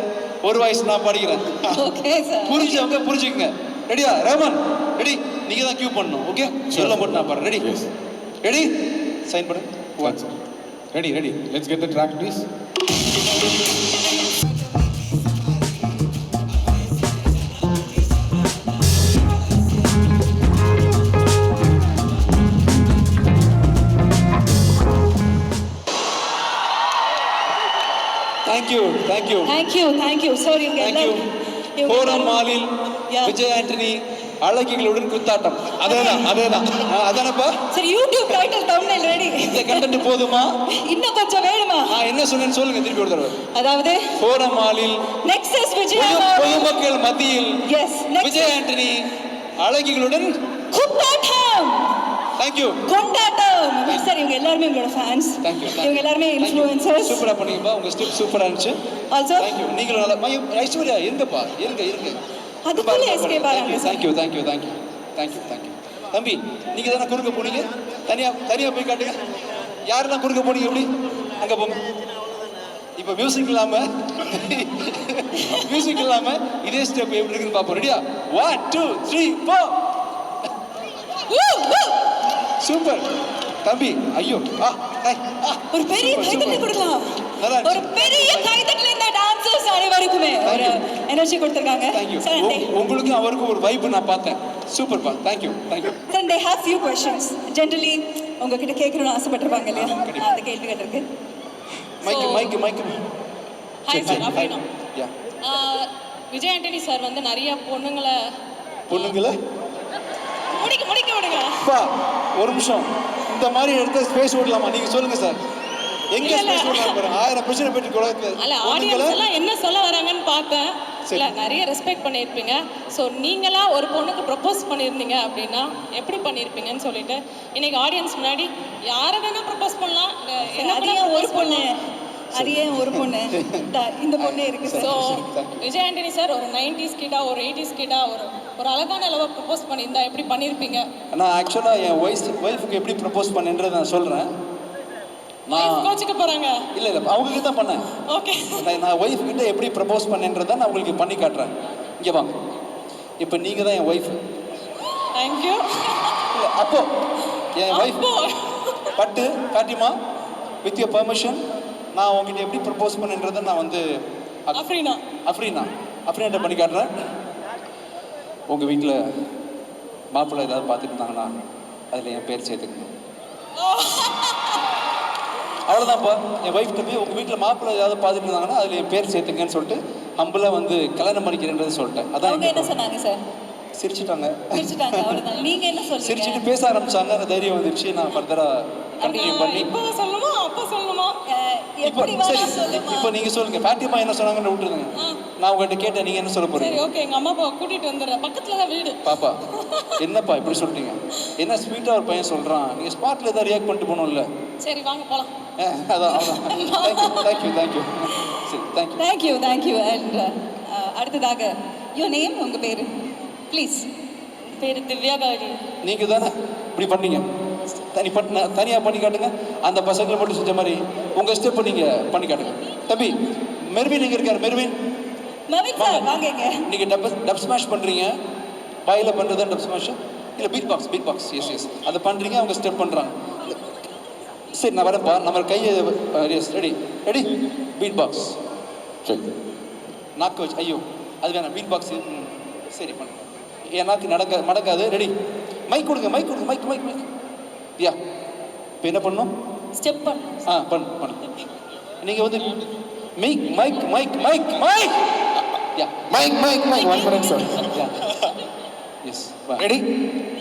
Speaker 2: ஒரு வாய்ஸ் நான் பாடிக்கிறேன்.
Speaker 1: ஓகே சார்,
Speaker 2: புரிஞ்சவங்க புரிஞ்சுக்கங்க. ரெடியா? ரஹ்மான் ரெடி? நீங்க தான் கியூ பண்ணணும். ஓகே, சொல்ல மட்டும் நான் பாடுறேன். ரெடி? ரெடி? சைன் பண்ணு.
Speaker 7: Ready, ready. Let's get the track, please.
Speaker 2: Thank you, thank you.
Speaker 1: Thank you. Sorry, இவங்க
Speaker 2: Thank you.
Speaker 1: எல்லாரும்
Speaker 2: ஃபோரம் மாலில்
Speaker 1: Yeah.
Speaker 2: விஜய் ஆண்டனி அழகிகளுடன் குத்தாட்டம். அதேதான். அதானப்பா?
Speaker 1: சரி, யூடியூப் டைட்டில் thumbnail ரெடி.
Speaker 2: இந்த கண்டென்ட் போதுமா?
Speaker 1: இன்னும் கொஞ்சம் வேணுமா?
Speaker 2: நான் என்ன சொன்னேன்னு சொல்லுங்க திருப்பி ஒரு தடவை.
Speaker 1: அதாவது
Speaker 2: ஃபோரம் மாலில்
Speaker 1: நெக்ஸஸ் விஜய்
Speaker 2: பொதுமக்கள் மத்தியில்
Speaker 1: எஸ்
Speaker 2: விஜய் ஆண்டனி அழகிகளுடன்
Speaker 1: குத்தாட்டம்
Speaker 2: தேங்க்யூ.
Speaker 1: கொண்டாட்டம். சரி, இவங்க எல்லாரும் உங்களோட ஃபேன்ஸ்.
Speaker 2: தேங்க்யூ.
Speaker 1: இவங்க எல்லாரும் இன்ஃப்ளூயன்சர்ஸ்.
Speaker 2: சூப்பரா பண்ணீங்கப்பா. உங்க ஸ்டெப் சூப்பரா இருந்துச்சு.
Speaker 1: Also
Speaker 2: thank you. நீங்களும் நல்லா ஐஸ்வர்யா இருங்கப்பா. இருங்க.
Speaker 1: அதுக்குள்ள எஸ்கேப் ஆறாங்க.
Speaker 2: தேங்க்யூ. தம்பி, நீங்க தானே குறுக்க போனீங்க? தனியா போய் காட்டுங்க. யாரெல்லாம் குறுக்க போனீங்க? எப்படி அங்க போங்க. இப்போ மியூசிக் இல்லாம இதே ஸ்டெப் எப்படி இருக்குன்னு பாப்போம். ரெடியா? 1 2 3 4. சூப்பர் தம்பி. ஐயோ
Speaker 1: ஒரு பெரிய கைதட்டல் கொடுக்கலாம்.
Speaker 2: நல்லா இருந்துச்சு.
Speaker 1: ஒரு பெரிய கைதட்டல் இந்த டான்சர்ஸ் அனைவருக்குமே ஒரு எனர்ஜி கொடுத்திருக்காங்க.
Speaker 2: தேங்க்யூ.
Speaker 1: Sunday.
Speaker 2: உங்களுக்கும் அவருக்கும் ஒரு வைப் நான் பார்த்தேன். சூப்பர்ப்பா. Thank you.
Speaker 1: Sunday have few questions. Generally உங்ககிட்ட கேட்கணும்னு ஆசைப்பட்டிருப்பாங்க இல்லையா? அந்த கேள்விகள் இருக்கு.
Speaker 2: மைக்.
Speaker 8: ஹாய் சார், அப்படின்னா
Speaker 2: யா.
Speaker 8: விஜய் ஆண்டனி சார் வந்து நிறைய பொண்ணுங்களை முடிக்க விடுங்க.
Speaker 2: அப்பா ஒரு நிமிஷம். இந்த மாதிரி இடத்துல ஸ்பேஸ் விடலாமா? நீங்க சொல்லுங்க சார். எங்க ஸ்பேஸ் விடலாம் பாருங்க. 1000 பிரச்சனை போயிட்டு கூட
Speaker 8: அல்ல, ஆடியன்ஸ் எல்லாம் என்ன சொல்ல வராங்கன்னு பார்த்தேன். இல்ல, நிறைய ரெஸ்பெக்ட் பண்ணியிருப்பீங்க. ஸோ நீங்களா ஒரு பொண்ணுக்கு ப்ரப்போஸ் பண்ணியிருந்தீங்க அப்படின்னா எப்படி பண்ணியிருப்பீங்கன்னு சொல்லிட்டு இன்னைக்கு ஆடியன்ஸ் முன்னாடி யாரை வேணா ப்ரப்போஸ் பண்ணலாம்.
Speaker 1: அதையே ஒரு பொண்ணு இந்த பொண்ணே இருக்கு.
Speaker 8: ஸோ விஜய் ஆண்டனி சார் ஒரு 90s கிட்டா ஒரு 80s கிட்டா ஒரு அழகான அளவை ப்ரப்போஸ் பண்ணியிருந்தா எப்படி பண்ணியிருப்பீங்க?
Speaker 2: நான் ஆக்சுவலாக என் ஒய்ஃபுக்கு எப்படி ப்ரப்போஸ் பண்ணேன்றதை நான் சொல்கிறேன். நான்
Speaker 8: கோச்சிக்க போகிறாங்க.
Speaker 2: இல்லை அவங்க கிட்ட தான் பண்ணேன்.
Speaker 8: ஓகே.
Speaker 2: நான் ஒய்ஃப் கிட்ட எப்படி ப்ரப்போஸ் பண்ணேன்றதை நான் உங்களுக்கு பண்ணி காட்டுறேன். இங்கே வாங்க. இப்போ நீங்கள் தான் என் ஒய்ஃப்.
Speaker 8: தேங்க்யூ.
Speaker 2: இல்லை அப்போ என் ஒய்ஃப் பட்டு காட்டிமா வித் யுவர் பெர்மிஷன் நான் உங்ககிட்ட எப்படி ப்ரப்போஸ் பண்ணேன்றதை நான் வந்து அஃப்ரீனா பண்ணி காட்டுறேன். உங்கள் வீட்டில் மாப்பிள்ளை ஏதாவது பார்த்துட்டு இருந்தாங்கன்னா அதில் என் பேர் சேர்த்துக்கணும். அவ்வளோதான்ப்பா. என் ஒய்ஃப்கிட்ட போய் உங்கள் வீட்டில் மாப்பிள்ளை ஏதாவது பார்த்துட்டு இருந்தாங்கன்னா அதில் என் பேர் சேர்த்துங்கன்னு சொல்லிட்டு ஹம்பிளாக வந்து கல்யாணம் பண்ணிக்கிறேன்றதை சொல்லிட்டேன். அதான்
Speaker 1: என்ன சொன்னாங்க சார்?
Speaker 2: சிரிச்சிட்டாங்க.
Speaker 1: அவ்வளவுதான். நீங்க என்ன சொல்றீங்க?
Speaker 2: சிரிச்சிட்டு பேச ஆரம்பிச்சாங்க. அந்த தைரியம் வந்துருச்சு. நான் ஃபர்தரா கண்டினியூ பண்ணி
Speaker 8: இப்போ சொல்லணுமா அப்போ சொல்லணுமா?
Speaker 2: இப்போ நீங்க சொல்லுங்க. ஃபாத்திமா என்ன சொன்னாங்கன்னு விட்டுருங்க. நான் உங்ககிட்ட கேட்டேன், நீங்க என்ன சொல்ல போறீங்க?
Speaker 8: சரி, ஓகே. எங்க அம்மா அப்பா கூட்டிட்டு வந்துடுறேன். பக்கத்துல தான் வீடு.
Speaker 2: பாப்பா என்னப்பா இப்படி சொல்லிட்டீங்க? என்ன ஸ்வீட்டா ஒரு பையன் சொல்றான், நீங்க ஸ்பாட்ல ஏதாவது ரியாக்ட் பண்ணிட்டு போகணும்ல.
Speaker 8: சரி, வாங்க போலாம்.
Speaker 2: அதான் தேங்க்யூ. சரி,
Speaker 1: தேங்க்யூ. அண்ட் அடுத்ததாக யுவர் நேம், உங்க பேரு ப்ளீஸ்.
Speaker 8: பேரு திவ்யா கௌரி.
Speaker 2: நீங்க தானே இப்படி பண்ணீங்க? தனியாக பண்ணி காட்டுங்க. அந்த பசங்களை மட்டும் செஞ்ச மாதிரி உங்கள் ஸ்டெப் நீங்க பண்ணி காட்டுங்க. தம்பி மெர்வின் எங்கே இருக்கார்? மெர்வின் நீங்கள் டப் ஸ்மாஷ் பண்ணுறீங்க. பாயில் பண்ணுறது தான் டப் ஸ்மாஷ். இல்லை பீட் பாக்ஸ். எஸ் அதை பண்ணுறீங்க. அவங்க ஸ்டெப் பண்ணுறாங்க. சரி, நான் வரேன்ப்பா. நம்ம கையை ரெடி பீட் பாக்ஸ். சரி, நாக்கு வச்சு ஐயோ அது வேணாம். பீட் பாக்ஸ் சரி பண்ணு. என் நாக்கு மடக்காது. ரெடி. மைக் கொடுங்க. மைக் யா. இப்போ என்ன பண்ணணும்?
Speaker 8: ஸ்டெப்
Speaker 2: பண்ணு. நீங்கள் வந்து மைக் யா. Mic 1 minute sir. Yes ready.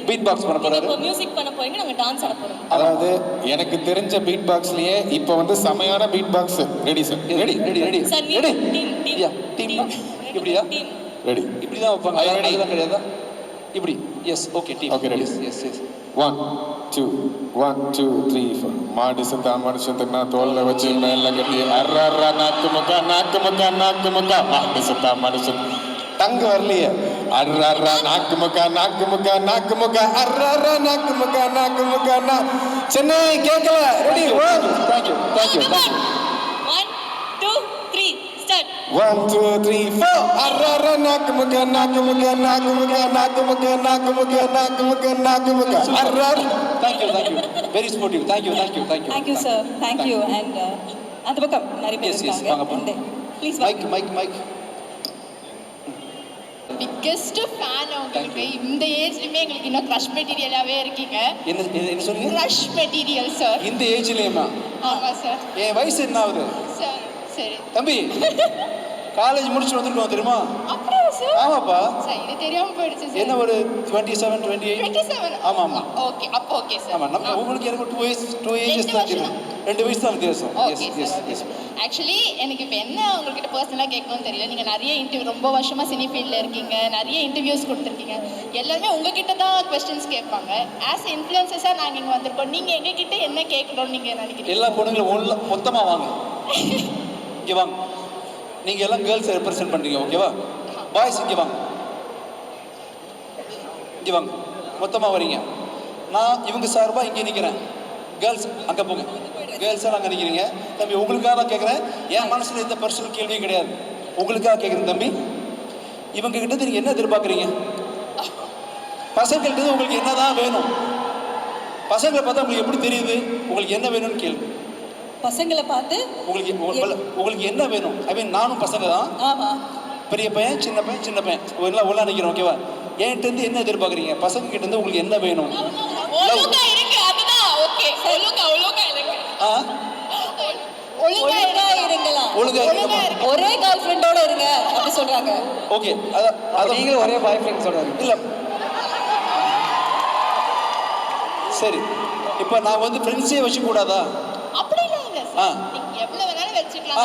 Speaker 2: Beat box பண்ண போறாரு.
Speaker 8: இப்போ மியூசிக் பண்ண போறீங்க, நாங்க டான்ஸ் ஆட போறோம்.
Speaker 7: அதாவது எனக்கு தெரிஞ்ச பீட் பாக்ஸ்லயே இப்போ வந்து செமையான beat box. Ready sir. Ready.
Speaker 8: Sir
Speaker 2: யா டீம் இப்படியா? ரெடி. இப்படி தான் வைப்பாங்க. அதெல்லாம் கிடையாதா? இப்படி. Yes okay team.
Speaker 7: Okay ready.
Speaker 2: Yes
Speaker 7: 1 2 1 2 3 4 மாடி சந்தா மனுஷந்தனா தோல்ல வச்சு மேல கட்டி அரர நாக்கு முக்கா மாடி சந்தா மனுஷன் டங்கு வரலையே. அரர நாக்கு முக்கா அரர நாக்கு முக்கா சென்னை கேட்கல. Ready.
Speaker 2: Thank you.
Speaker 8: 1 2 3 start.
Speaker 7: 1 2 3 4 arra nak muka arra.
Speaker 2: Thank you very sportive thank you
Speaker 1: thank you sir thank you and அந்த பக்கம் நிறைய பேர்
Speaker 2: Yes, yes,
Speaker 1: இருக்காங்க
Speaker 2: வாங்கப்பா.
Speaker 1: ப்ளீஸ்
Speaker 2: மைக்
Speaker 9: பிக்கெஸ்ட் ஃபேன் உங்களுக்கு இந்த ஏஜ்லயுமே எங்களுக்கு இன்னும் க்ரஷ் மெட்டீரியலாவே இருக்கீங்க.
Speaker 2: என்ன சொல்லுங்க
Speaker 9: க்ரஷ் மெட்டீரியல் சார்.
Speaker 2: இந்த ஏஜ்லயுமா?
Speaker 9: ஆமா சார்.
Speaker 2: என் வயசு என்ன ஆகுது
Speaker 9: சார் சரி.
Speaker 2: தம்பி காலேஜ் முடிச்சுட்டு வந்துருக்கோம் தெரியுமா?
Speaker 9: அப்படியா சார்?
Speaker 2: ஆமாப்பா.
Speaker 9: சார் இது தெரியாம போயிடுச்சு சார்.
Speaker 2: என்ன ஒரு 27 28?
Speaker 9: 27.
Speaker 2: ஆமா.
Speaker 9: ஓகே அப்போ ஓகே சார்.
Speaker 2: ஆமா நம்ம உங்களுக்கு எனக்கு 2 ஏஜஸ் தான் தெரியும். 2 வயசு தான் வித்தியாசம். எஸ்.
Speaker 9: ஆக்சுவலி எனக்கு இப்போ என்ன உங்ககிட்ட பர்சனலாக கேட்கணும்னு தெரியல. நீங்கள் நிறைய இன்டர்வியூ ரொம்ப வருஷமாக சினி ஃபீல்டில் இருக்கீங்க, நிறைய இன்டர்வியூஸ் கொடுத்துருக்கீங்க. எல்லாருமே உங்ககிட்ட தான் கொஸ்டின்ஸ் கேட்பாங்க. ஆஸ் இன்ஃப்ளூயன்சஸாக நாங்கள் இங்கே வந்திருக்கோம். நீங்கள் எங்ககிட்ட என்ன கேட்கணும்னு நீங்கள் நினைக்கிறீங்க?
Speaker 2: எல்லா பொண்ணுங்களும் மொத்தமா வாங்க. இங்க வாங்க. நீங்க எல்லாம் கேர்ள்ஸ் ரெப்ரசென்ட் பண்றீங்க ஓகேவா? பாய்ஸ் இங்க வாங்க. இங்க வாங்க. மொத்தமா வரீங்க. நான் இவங்க சார்பா இங்க நிக்கிறேன். கேர்ள்ஸ் அங்க போங்க. கேர்ள்ஸ் எல்லாம் அங்க நிக்கிறீங்க. தம்பி உங்களுக்காக தான் கேட்குறேன். என் மனசுல எந்த பர்சனல் கேள்வியும் கிடையாது. உங்களுக்காக கேட்குறேன் தம்பி. இவங்க கிட்ட நீங்க என்ன எதிர்பார்க்குறீங்க? பசங்கள்கிட்ட உங்களுக்கு என்னதான் வேணும்? பசங்களை பார்த்தா உங்களுக்கு எப்படி தெரியுது உங்களுக்கு என்ன வேணும்னு கேள்வி.
Speaker 1: பசங்களை பார்த்து
Speaker 2: உங்களுக்கு என்ன வேணும்? ஐ மீன் நானும் பசங்க தான்.
Speaker 1: ஆமா.
Speaker 2: பெரிய பையன் சின்ன பையன் எல்லாம் ஒன்றா நிற்கிறோம் ஓகேவா? என்கிட்ட இருந்து என்ன எதிர்பார்க்குறீங்க? பசங்க கிட்ட இருந்து உங்களுக்கு என்ன வேணும்?
Speaker 9: ஒழுங்கா இருக்கு அதுதான் ஓகே. ஒழுங்கா இருக்கு.
Speaker 1: ஒழுங்கா இருங்களா?
Speaker 2: ஒழுங்கா இருங்க.
Speaker 1: ஒரே கேர்ள் ஃப்ரெண்டோட இருங்க அப்படி சொல்றாங்க.
Speaker 2: ஓகே அத
Speaker 4: நீங்களும் ஒரே பாய் ஃப்ரெண்ட் சொல்றாரு.
Speaker 2: இல்ல சரி இப்போ நான் வந்து ஃப்ரெண்ட்ஸே வச்சு கூடாதா?
Speaker 9: அப்படி இல்ல சார். நீங்க எவ்வளவு வேணாலும் வெச்சுக்கலாம்.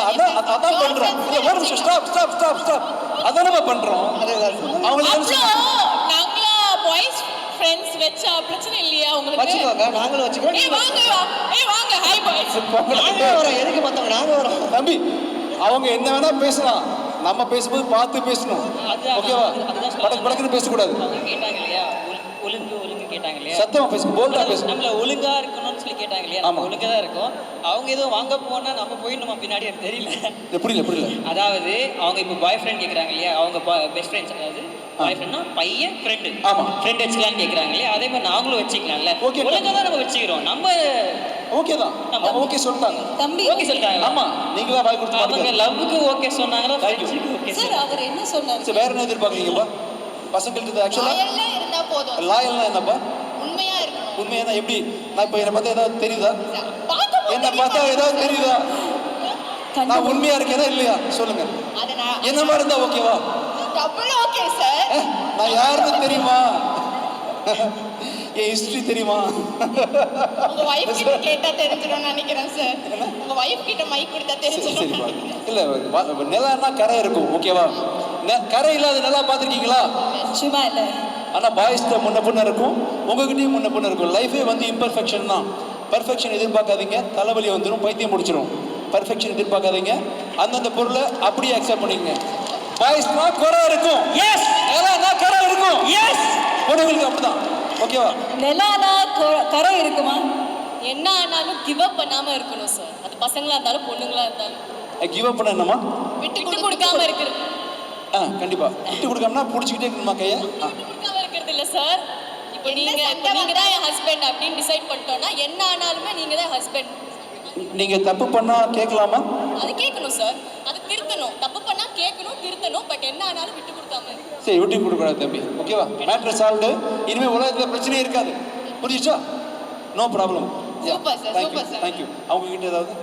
Speaker 2: அதான் பண்றோம். இல்ல ஒரு நிமிஷம் ஸ்டாப். அதான் நம்ம பண்றோம். அவங்களுக்கு
Speaker 8: நாங்களா பாய்ஸ் ஃப்ரெண்ட்ஸ் வெச்சா பிரச்சனை இல்லையா உங்களுக்கு?
Speaker 4: வச்சுக்கோங்க, நாங்களும் வச்சுக்கிறோம்.
Speaker 8: வாங்க ஹாய் பாய்ஸ்.
Speaker 4: நாங்க வரோம். எதுக்கு மத்தவங்க நாங்க வரோம்.
Speaker 2: தம்பி அவங்க என்ன வேணா பேசலாம். நம்ம பேசும்போது பார்த்து பேசணும் ஓகேவா? படக்குன்னு பேசக்கூடாது.
Speaker 10: கேட்டாங்க இல்லையா ஒழுங்கு கேட்டாங்க இல்லையா?
Speaker 2: சத்தமா பேசுங்க, போல்டா பேசுங்க.
Speaker 10: நம்மள ஒழுங்கா இருக்கணும்னு சொல்லி கேட்டாங்க இல்லையா? நம்ம ஒழுங்கா தான் இருக்கோம். அவங்க ஏதோ வாங்க போனா நம்ம போயிடணுமா பின்னாடி எனக்கு தெரியல.
Speaker 2: புரியல.
Speaker 10: அதாவது அவங்க இப்போ பாய் ஃப்ரெண்ட் கேட்குறாங்க இல்லையா? அவங்க பெஸ்ட் ஃப்ரெண்ட்ஸ், அதாவது பாய் ஃப்ரெண்ட்னா பையன் ஃப்ரெண்டு.
Speaker 2: ஆமா.
Speaker 10: ஃப்ரெண்ட் வச்சுக்கலான்னு கேட்குறாங்க இல்லையா? அதே மாதிரி நாங்களும் வச்சுக்கலாம்ல.
Speaker 2: ஓகே.
Speaker 10: ஒழுங்கா தான் நம்ம வச்சுக்கிறோம். நம்ம
Speaker 2: ஓகே தான். ஓகே சொல்லிட்டாங்க.
Speaker 1: தம்பி
Speaker 10: ஓகே சொல்லிட்டாங்க.
Speaker 2: ஆமா நீங்களா வாய் கொடுத்து
Speaker 10: அவங்க லவ்வுக்கு ஓகே சொன்னாங்களா? ஃப்ரெண்ட்ஸுக்கு ஓகே
Speaker 1: சார் அவர் என்ன சொன்னாரு?
Speaker 2: சரி வேற என்ன எதிர்பார்க்குறீங்கப்பா? பசங்களுக்கு ஆக்சுவலா
Speaker 9: லாயலா இருந்தா போதும்.
Speaker 2: லாயல்னா என்னப்பா?
Speaker 9: உண்மையா இருக்கணும்.
Speaker 2: உண்மையா எப்படி? நான் இப்போ என்னை பார்த்தா ஏதாவது தெரியுதா?
Speaker 9: பார்க்கும்போது
Speaker 2: என்னை பார்த்தா ஏதாவது தெரியுதா? நான் உண்மையா இருக்கேனா இல்லையா சொல்லுங்க.
Speaker 9: அது நான்
Speaker 2: என்ன மாதிரி இருந்தா ஓகேவா?
Speaker 9: Double okay sir.
Speaker 2: நான் யாருன்னு தெரியுமா? என் ஹிஸ்டரி தெரியுமா?
Speaker 9: உங்க வைஃப் கிட்ட கேட்டா தெரிஞ்சிடும் நினைக்கிறேன் சார். உங்க வைஃப் கிட்ட மைக் கொடுத்தா தெரிஞ்சிடும்.
Speaker 2: சரிப்பா. இல்ல நிலம்னா கரை இருக்கும் ஓகேவா? கரை இல்லாத நிலா பார்த்துருக்கீங்களா?
Speaker 1: சும்மா இல்லை.
Speaker 2: ஆனா பாய்ஸ்ட முன்ன பொண்ணு இருக்கும், உங்ககிட்டயும் முன்ன பொண்ணு இருக்கும். லைஃபே வந்து இம்பர்ஃபெக்ஷன் தான். பர்ஃபெக்ஷன் எதிர்பார்க்காதீங்க, தலைவலி வந்துடும், பைத்தியம் முடிச்சிடும். பர்ஃபெக்ஷன் எதிர்பார்க்காதீங்க, அந்தந்த பொருளை அப்படியே அக்செப்ட் பண்ணிக்கங்க. பாய்ஸ்னா குறை இருக்கும், எஸ். நிலம்னா கரை இருக்கும், எஸ். பொண்ணுங்களுக்கு அப்படிதான் ஓகேவா?
Speaker 1: நிலானா கரை இருக்குமா?
Speaker 8: என்ன ஆனாலும் கிவ் அப் பண்ணாம இருக்கணும் சார். அது பசங்களா இருந்தாலும் பொண்ணுங்களா இருந்தாலும்.
Speaker 2: கிவ் அப் பண்ண என்னமா?
Speaker 8: விட்டு கொடுக்காம இருக்கிறது.
Speaker 2: கண்டிப்பா விட்டு கொடுக்காமனா புடிச்சிக்கிட்டே இருக்கணுமா கையை?
Speaker 8: விட்டு கொடுக்காம இருக்கிறது இல்ல சார். இப்போ நீங்க தான் என் ஹஸ்பண்ட் அப்படின்னு டிசைட் பண்ணிட்டோம்னா என்ன ஆனாலுமே நீங்க தான் ஹஸ்பண்ட்.
Speaker 2: நீங்க தப்பு பண்ணா கேட்கலாமா?
Speaker 8: அது கேட்கணும் சார். அது திருத்தணும். தப்பு பண்ணா கேட்கணும், திருத்தணும். பட் என்ன ஆனாலும் விட்டு கொடுக்காம.
Speaker 2: சரி விட்டு கொடுக்கூடாது தம்பி ஓகேவா? Matter solved. இனிமே உலகத்துல பிரச்சனையே இருக்காது. புரியுச்சா? No problem.
Speaker 9: Super sir, super sir.
Speaker 2: Thank you. அவங்க கிட்ட ஏதாவது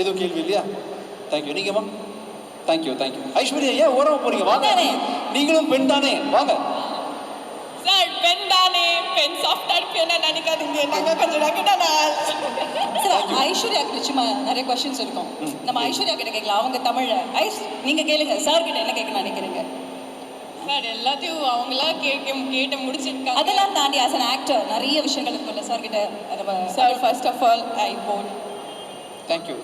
Speaker 2: எதுவும் கேள்வி இல்லையா? தேங்க்யூ. நீங்கம்மா? தேங்க்யூ. ஐஸ்வர்யா ஏன் ஓரமா போறீங்க? வாங்க. நீங்களும் பெண் தானே, வாங்க.
Speaker 8: சார் பெண் தானே, பெண் சாஃப்டா இருப்பேன்னு நினைக்காதீங்க. நாங்க கொஞ்சம் ரகடா.
Speaker 1: சார் ஐஸ்வர்யாக்கு நிச்சயமா நிறைய கொஸ்டின்ஸ் இருக்கும். நம்ம ஐஸ்வர்யா கிட்ட கேட்கலாம். அவங்க தமிழ நீங்க கேளுங்க. சார் கிட்ட என்ன கேட்க நினைக்கிறீங்க?
Speaker 8: சார் எல்லாத்தையும் அவங்களா கேட்டு முடிச்சிருக்காங்க.
Speaker 1: அதெல்லாம் தாண்டி ஆஸ் அன் ஆக்டர் நிறைய விஷயங்கள் இருக்குல்ல சார் கிட்ட. நம்ம
Speaker 8: sir first of all I phone.
Speaker 2: Thank you.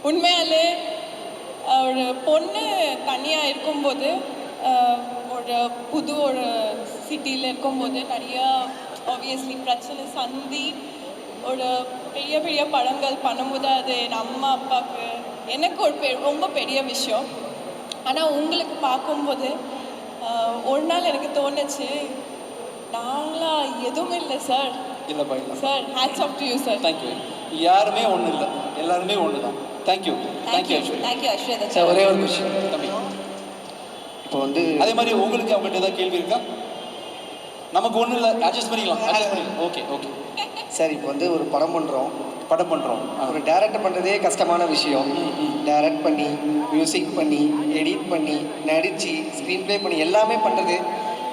Speaker 8: உண்மையாலே ஒரு பொண்ணு தனியாக இருக்கும்போது ஒரு சிட்டியில் இருக்கும்போது நிறையா ஆப்வியஸ்லி பிரச்சனை சந்தி ஒரு பெரிய படங்கள் பண்ணும்போது அது என் அம்மா அப்பாவுக்கு எனக்கு ரொம்ப பெரிய விஷயம். ஆனால் உங்களுக்கு பார்க்கும்போது ஒரு நாள் எனக்கு தோணுச்சு, நாங்களா எதுவும் இல்லை சார்.
Speaker 2: இல்லைப்பா இல்லை
Speaker 8: sir hats off to you sir.
Speaker 2: Thank you. யாருமே ஒன்றும் இல்லை, எல்லாருமே ஒன்று தான். Thank you thank you
Speaker 1: thank you Ashwatha
Speaker 11: sir ஒரே ஒரு விஷயம்
Speaker 2: தம்பி.
Speaker 11: இப்போ வந்து
Speaker 2: அதே மாதிரி உங்களுக்கு அவங்ககிட்ட ஏதாவது கேள்வி இருக்கா? நமக்கு ஒன்றும் இல்லை, அட்ஜஸ்ட் பண்ணிக்கலாம். Okay okay.
Speaker 11: சார் இப்போ வந்து ஒரு படம் பண்ணுறோம்.
Speaker 2: ஒரு
Speaker 11: டேரக்ட் பண்ணுறதே கஷ்டமான விஷயம். டேரக்ட் பண்ணி மியூசிக் பண்ணி எடிட் பண்ணி நடித்து ஸ்க்ரீன் ப்ளே பண்ணி எல்லாமே பண்ணுறது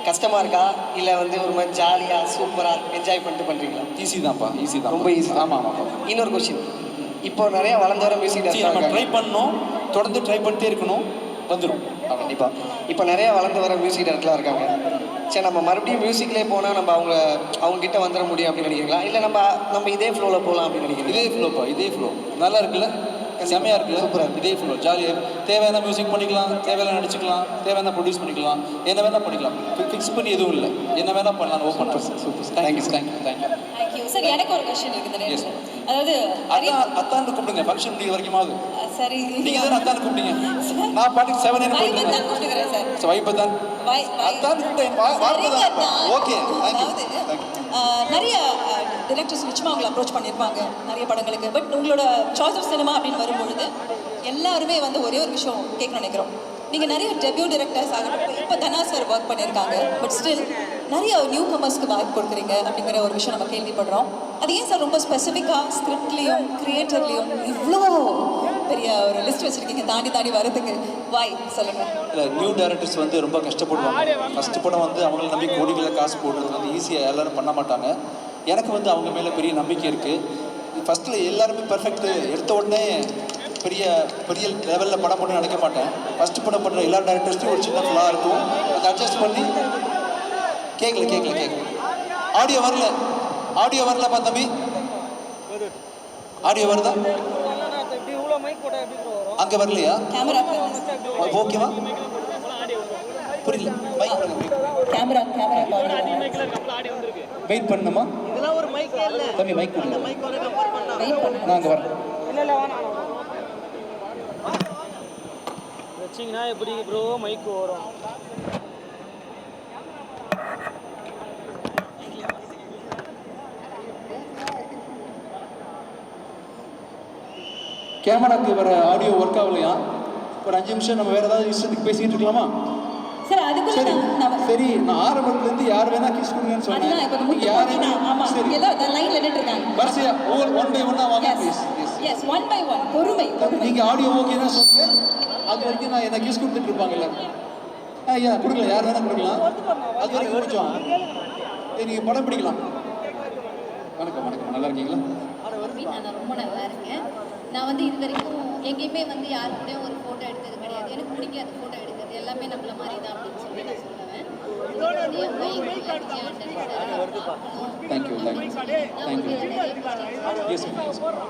Speaker 11: கஷ்டமாக இருக்கா, இல்லை வந்து ஒரு மாதிரி ஜாலியாக சூப்பராக என்ஜாய் பண்ணிட்டு பண்ணுறீங்களா?
Speaker 2: ஈஸி தான்ப்பா, ஈஸி தான்,
Speaker 11: ரொம்ப ஈஸி.
Speaker 2: ஆமாம் ஆமாம்.
Speaker 11: இன்னொரு கொஸ்டின், இப்போ நிறைய வளர்ந்து வர மியூசிக்
Speaker 2: நம்ம ட்ரை பண்ணணும், தொடர்ந்து ட்ரை பண்ணிட்டே இருக்கணும், வந்துடும்
Speaker 11: கண்டிப்பாக. இப்போ நிறைய வளர்ந்து வர மியூசிக் டேரக்டர்லாம் இருக்காங்க. சரி, நம்ம மறுபடியும் மியூசிக்லேயே போனால் நம்ம அவங்ககிட்ட வந்துட முடியும் அப்படின்னு நினைக்கிறீங்களா, இல்லை நம்ம இதே ஃப்ளோவில் போகலாம் அப்படின்னு நினைக்கிறீங்க?
Speaker 2: இதே ஃப்ளோ நல்லா இருக்குல்ல, செமையாக இருக்குல்ல, சூப்பராக. இதே ஃப்ளோ ஜாலியாக தேவையான மியூசிக் பண்ணிக்கலாம், தேவையான நடிச்சுக்கலாம், தேவையான ப்ரொடியூஸ் பண்ணிக்கலாம், என்ன வேணால் பண்ணிக்கலாம். ஃபிக்ஸ் பண்ணி எதுவும் இல்லை, என்ன வேணால் பண்ணலாம். Open super. Thank you thank you thank you
Speaker 1: thank you sir. எனக்கு ஒரு கொஸ்டின் இருக்குது. அதாவது
Speaker 2: அத்தான் கூப்பிடுங்க, ஃபங்க்ஷன் முடிய வரைக்குமாவது.
Speaker 1: சரி,
Speaker 2: நீங்கள் தானே அத்தான் கூப்பிட்டீங்க, நான் பாட்டுக்கு 7 AM
Speaker 1: கூப்பிட்டுக்கிறேன் சார்.
Speaker 2: வைப்பத்தான் அத்தான் கூப்பிட்டேன். Okay thank you.
Speaker 1: நிறைய டிரெக்டர்ஸ் நிச்சயமாக உங்களை அப்ரோச் பண்ணியிருப்பாங்க நிறைய படங்களுக்கு. பட் உங்களோட சாய்ஸ் ஆஃப் சினிமா அப்படின்னு வரும்பொழுது எல்லாருமே வந்து ஒரே ஒரு விஷயம் கேட்கணும்னு நினைக்கிறோம். நீங்கள் நிறைய டெபியூ டிரெக்டர்ஸ் ஆகட்டும், இப்போ தனா சார் ஒர்க் பண்ணியிருக்காங்க, பட் ஸ்டில் நிறைய நியூ கமர்ஸ்க்கு வாய்ப்பு கொடுக்குறீங்க அப்படிங்கிற ஒரு விஷயம் நம்ம கேள்விப்படுறோம். அது ஏன் சார் ரொம்ப ஸ்பெசிஃபிக்காக ஸ்கிரிப்ட்லேயும் கிரியேட்டர்லேயும் இவ்வளோ பெரிய ஒரு லிஸ்ட் வச்சுருக்கீங்க தாண்டி வரதுக்கு? வாய் சொல்லுங்கள்.
Speaker 2: இல்லை, நியூ டேரக்டர்ஸ் வந்து ரொம்ப கஷ்டப்படுவாங்க. ஃபஸ்ட்டு படம் வந்து அவங்கள நம்பி கோடிகளை காசு போடுறது வந்து ஈஸியாக எல்லோரும் பண்ண மாட்டாங்க. எனக்கு வந்து அவங்க மேலே பெரிய நம்பிக்கை இருக்குது. ஃபஸ்ட்டில் எல்லாருமே பர்ஃபெக்ட்டு எடுத்த உடனே பெரிய லெவலில் படம் பண்ணி நினைக்க மாட்டேன். ஃபஸ்ட்டு படம் பண்ணுற எல்லா டேரக்டர்ஸ்லையும் ஒரு சின்ன ஃப்ளா இருக்கும், அதை அட்ஜஸ்ட் பண்ணி கேட்கல. ஆடியோ வரலப்பா தம்பி, ஆடியோ வருதா? அங்கே வரலையா?
Speaker 1: கேமரா
Speaker 2: ஓகேவா? புரியல.
Speaker 1: கேமரா
Speaker 2: வெயிட் பண்ணணுமா? தம்பி மைக் கொடுங்க, நான் அங்கே வரேன்.
Speaker 10: வச்சிங்கன்னா எப்படி ப்ரோ மைக்கு வரும்?
Speaker 2: கேமராக்கு வர ஆடியோ ஒர்க் ஆகலையா? ஒரு 5 நிமிஷம் நம்ம வேற ஏதாவது இஷ்டத்துக்கு பேசிக்கிட்டு இருக்கலாமா?
Speaker 1: சார் அதுக்குள்ள
Speaker 2: சரி, நான் ஆரம்பத்துலேருந்து யார் வேணா கிஸ் கொடுங்கன்னு சொன்னேன். யாருன்னா சரி,
Speaker 1: எல்லாம் லைன்ல நின்னுட்டு இருக்காங்க.
Speaker 2: வரிசையா ஒன் பை ஒன்னா வாங்க please.
Speaker 1: Yes, one by one. பொறுமை.
Speaker 2: நீங்க ஆடியோ ஓகேனா சொல்லுங்க, அது வரைக்கும் நான் என்ன கிஸ் கொடுத்துட்டு இருப்பாங்கல்ல. ஐயா கொடுக்கலாம், யார் வேணா கொடுக்கலாம், அது வரைக்கும் கொஞ்சம் நீங்க படம் பிடிக்கலாம். வணக்கம், நல்லா இருக்கீங்களா?
Speaker 9: நான் ரொம்ப நல்லா இருக்கேன். நான் வந்து இது வரைக்கும் எங்கேயுமே வந்து யாரு கூடயும் ஒரு ஃபோட்டோ எடுத்தது கிடையாது. எனக்கு பிடிக்காது ஃபோட்டோ எடுக்கிறது, எல்லாமே நம்மள மாதிரி தான் அப்படின்னு சொல்லி நான் சொல்லுவேன்.
Speaker 2: தேங்க்யூ.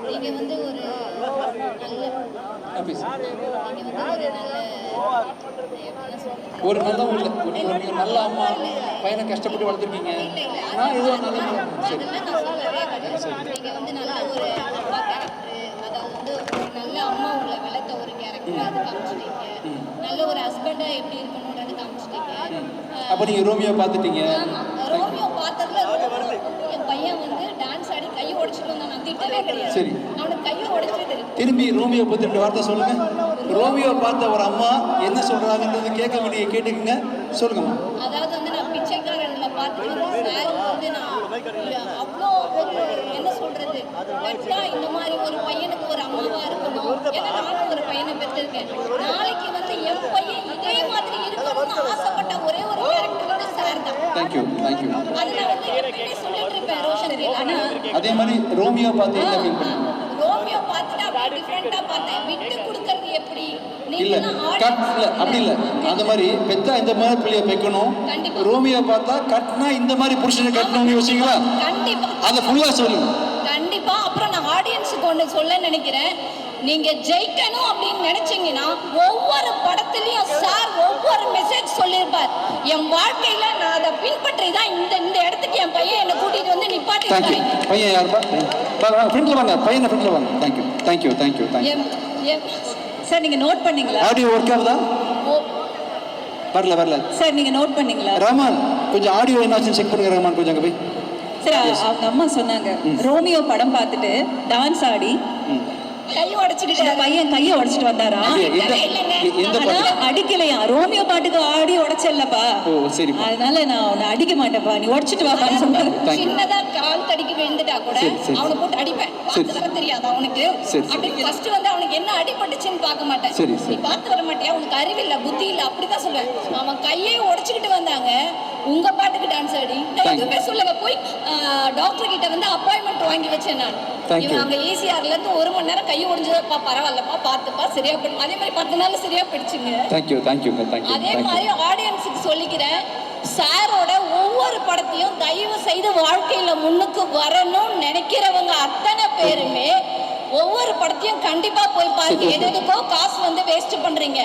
Speaker 9: நீங்கள் வந்து
Speaker 2: ஒரு நல்ல ஒரு நல்ல அம்மா பையனை கஷ்டப்பட்டு வளர்த்துருக்கீங்க. நான் ஏதோ நல்ல சரி.
Speaker 9: நீங்கள் வந்து நல்ல ஒரு அப்பா கேரக்டர், அதாவது வந்து ஒரு நல்ல அம்மா உள்ள வளர்த்த ஒரு கேரக்டர் அது காமிச்சிட்டீங்க. நல்ல ஒரு ஹஸ்பண்டாக எப்படி இருக்கணும்னு அது காமிச்சிட்டீங்க.
Speaker 2: அப்போ நீங்கள் ரோமியோ பார்த்துட்டீங்க?
Speaker 9: ரோமியோ பார்த்ததுல என் பையன் வந்து டான்ஸ் ஆடி கையை உடைச்சிட்டு வந்தான். நான் திட்டவே கிடையாது.
Speaker 2: சரி,
Speaker 9: அவனுக்கு கையை உடைச்சது.
Speaker 2: திரும்பி ரோமியோ பற்றி 2 வார்த்தை சொல்லுங்க. ரோமியோ பார்த்த ஒரு அம்மா என்ன சொல்றாங்கன்றது கேட்டுக்குங்க, சொல்லுங்கம்மா.
Speaker 9: அதாவது வந்து நான் பிச்சைக்காரன்ல பார்த்துட்டு வந்து சார் வந்து நான் அவ்வளோ ஒரு என்ன சொல்றது, இந்த மாதிரி ஒரு பையனுக்கு ஒரு அம்மாவா இருக்கணும். ஏன்னா நானும் ஒரு பையனை பெற்றிருக்கேன். நாளைக்கு வந்து என் பையன் இதே மாதிரி இருக்கணும்னு ஆசைப்பட்ட ஒரே ஒரு கேரக்டர் வந்து சார் தான்.
Speaker 2: தேங்க்யூ.
Speaker 9: அது நான் வந்து எப்பவுமே சொல்லிட்டு இருப்பேன் ரோஷன். ஆனா
Speaker 2: அதே மாதிரி ரோமியோ பார்த்து என்ன ஃபீல் பண்ணீங்க?
Speaker 9: ரோமியோ பார்த்துட்டு அப்படியே டிஃப்ரெண்டா பார்த்தேன். விட்டு கொடுக்கறது எப்படி
Speaker 2: இல்ல அப்படி இல்ல, அந்த மாதிரி பெத்தா இந்த மாதிரி பிள்ளைய பெக்கணும். ரோமியோ பார்த்தா கட்னா இந்த மாதிரி புருஷனை கட்டணும்னு யோசிங்களா?
Speaker 9: கண்டிப்பா
Speaker 2: அதை ஃபுல்லா சொல்லுங்க.
Speaker 9: கண்டிப்பா. அப்புறம் நான் ஆடியன்ஸுக்கு ஒன்று சொல்ல நினைக்கிறேன். நீங்க ஜெயிக்கணும் அப்படின்னு நினைச்சீங்கன்னா ஒவ்வொரு படத்துலயும் சார் ஒவ்வொரு மெசேஜ் சொல்லியிருப்பார். என் வாழ்க்கையில நான் அதை பின்பற்றி தான் இந்த இடத்துக்கு என் பையன் என்னை கூட்டிட்டு வந்து நிப்பாட்டி.
Speaker 2: பையன் யாருப்பா? ஃப்ரெண்ட்ல வாங்க, பையனை ஃப்ரெண்ட்ல வாங்க. தேங்க்யூ.
Speaker 1: சார் நீங்க நோட் பண்ணீங்களா?
Speaker 2: ஆடியோ ஒர்க் ஆகுதா? வரல
Speaker 1: சார் நீங்க நோட் பண்ணீங்களா?
Speaker 2: ரஹ்மான் கொஞ்சம் ஆடியோ என்னாச்சுன்னு செக் பண்ணுங்க ரஹ்மான், கொஞ்சம் அங்கே போய்.
Speaker 1: சார் அவங்க அம்மா சொன்னாங்க ரோமியோ படம் பார்த்துட்டு டான்ஸ் ஆடி
Speaker 3: கை உடைச்சிக்கிட்டு
Speaker 1: பையன் கையை உடைச்சிட்டு வந்தாரா? ஆனா அடிக்கலையா? ரோமியோ பாட்டுக்கு ஆடி உடைச்சல்லப்பா.
Speaker 2: ஓ சரி.
Speaker 1: அதனால நான் உன்னை அடிக்க மாட்டேன்ப்பா, நீ உடைச்சிட்டு வாப்பான்னு சொன்னாரு.
Speaker 3: சின்னதா கால் தடிக்கு விழுந்துட்டா கூட அவனை போட்டு அடிப்பேன். பார்த்து தெரியாது அவனுக்கு. அப்படி ஃபர்ஸ்ட் வந்து அவனுக்கு என்ன அடிபட்டுச்சுன்னு பார்க்க மாட்டேன். நீ பார்த்து வர மாட்டியா, உனக்கு அறிவு இல்ல புத்தி இல்ல அப்படிதான் சொல்லுவேன். அவன் கையே உடைச்சுக்கிட்டு வந்தாங்க, உங்க பாட்டுக்கு டான்ஸ் ஆடி. நான் எதுவுமே சொல்லுங்க, போய் டாக்டர் கிட்ட வந்து அப்பாயின்மெண்ட் வாங்கி வச்சேன் நான். இவன் அங்க ஈசிஆர்ல இருந்து 1 மணி நேரம் கை உடைஞ்சதப்பா, பரவாயில்லப்பா பார்த்துப்பா சரியா போயிடும். அதே மாதிரி 10 நாள் சரியா போயிடுச்சுங்க. அதே மாதிரி ஆடியன்ஸுக்கு சொல்லிக்கிறேன், சாரோட ஒவ்வொரு படத்தையும் தயவு செய்து வாழ்க்கையில முன்னுக்கு வரணும்னு நினைக்கிறவங்க அத்தனை பேருமே ஒவ்வொரு படத்தையும் கண்டிப்பா போய் பாருங்க. எதுக்கோ காசு வந்து வேஸ்ட் பண்றீங்க.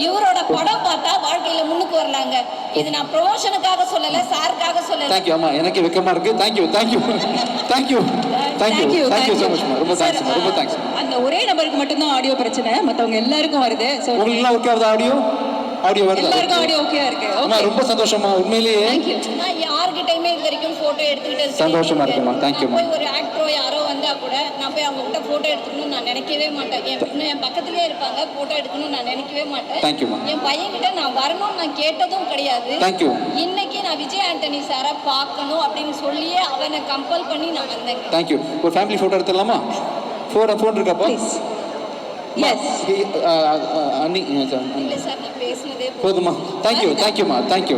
Speaker 3: இவரோட படம் பார்த்தா வாழ்க்கையில முன்னுக்கு வரலாங்க. இது நான் ப்ரொமோஷனுக்காக சொல்லல, சாருக்காக சொல்லல.
Speaker 2: Thank you அம்மா, எனக்கு வெக்கமா இருக்கு. Thank you so much. ரொம்ப தேங்க்ஸ்.
Speaker 1: அந்த ஒரே நபருக்கு மட்டும் தான் ஆடியோ பிரச்சனை, மத்தவங்க எல்லாருக்கும் வருது.
Speaker 2: உங்களுக்கு எல்லாம் ஓகே ஆகுதா? ஆடியோ வருது.
Speaker 1: எல்லாருக்கும் ஆடியோ ஓகேயா இருக்கு.
Speaker 2: அம்மா ரொம்ப சந்தோஷமா, உண்மையிலேயே
Speaker 3: நான் யார்கிட்டயுமே இது வரைக்கும் போட்டோ எடுத்துக்கிட்டு
Speaker 2: சந்தோஷமா இருக்குமா. தேங்க்யூ மா.
Speaker 3: ஒரு ஆக்டரோ யாரோ வந்தா கூட நான் போய் அவங்க கிட்ட போட்டோ எடுத்துக்கணும்னு நான் நினைக்கவே மாட்டேன். என் பக்கத்துலயே இருப்பாங்க, போட்டோ எடுக்கணும்னு நான் நினைக்கவே மாட்டேன்.
Speaker 2: தேங்க்யூ மா.
Speaker 3: என் பையன் கிட்ட நான் வரணும்னு நான் கேட்டதும் கிடையாது.
Speaker 2: தேங்க்யூ.
Speaker 3: இன்னைக்கு நான் விஜய் ஆண்டனி சாரை பார்க்கணும் அப்படின்னு சொல்லியே அவனை கம்பல் பண்ணி நான் வந்தேன்.
Speaker 2: தேங்க்யூ. ஒரு ஃபேமிலி போட்டோ எடுத்துடலாமா? ஃபோன் இருக்காப்பா?
Speaker 1: எஸ்.
Speaker 2: அண்ணி
Speaker 3: இல்ல சார், நான் பேசினதே
Speaker 2: போதுமா? தேங்க்யூமா. தேங்க்யூ.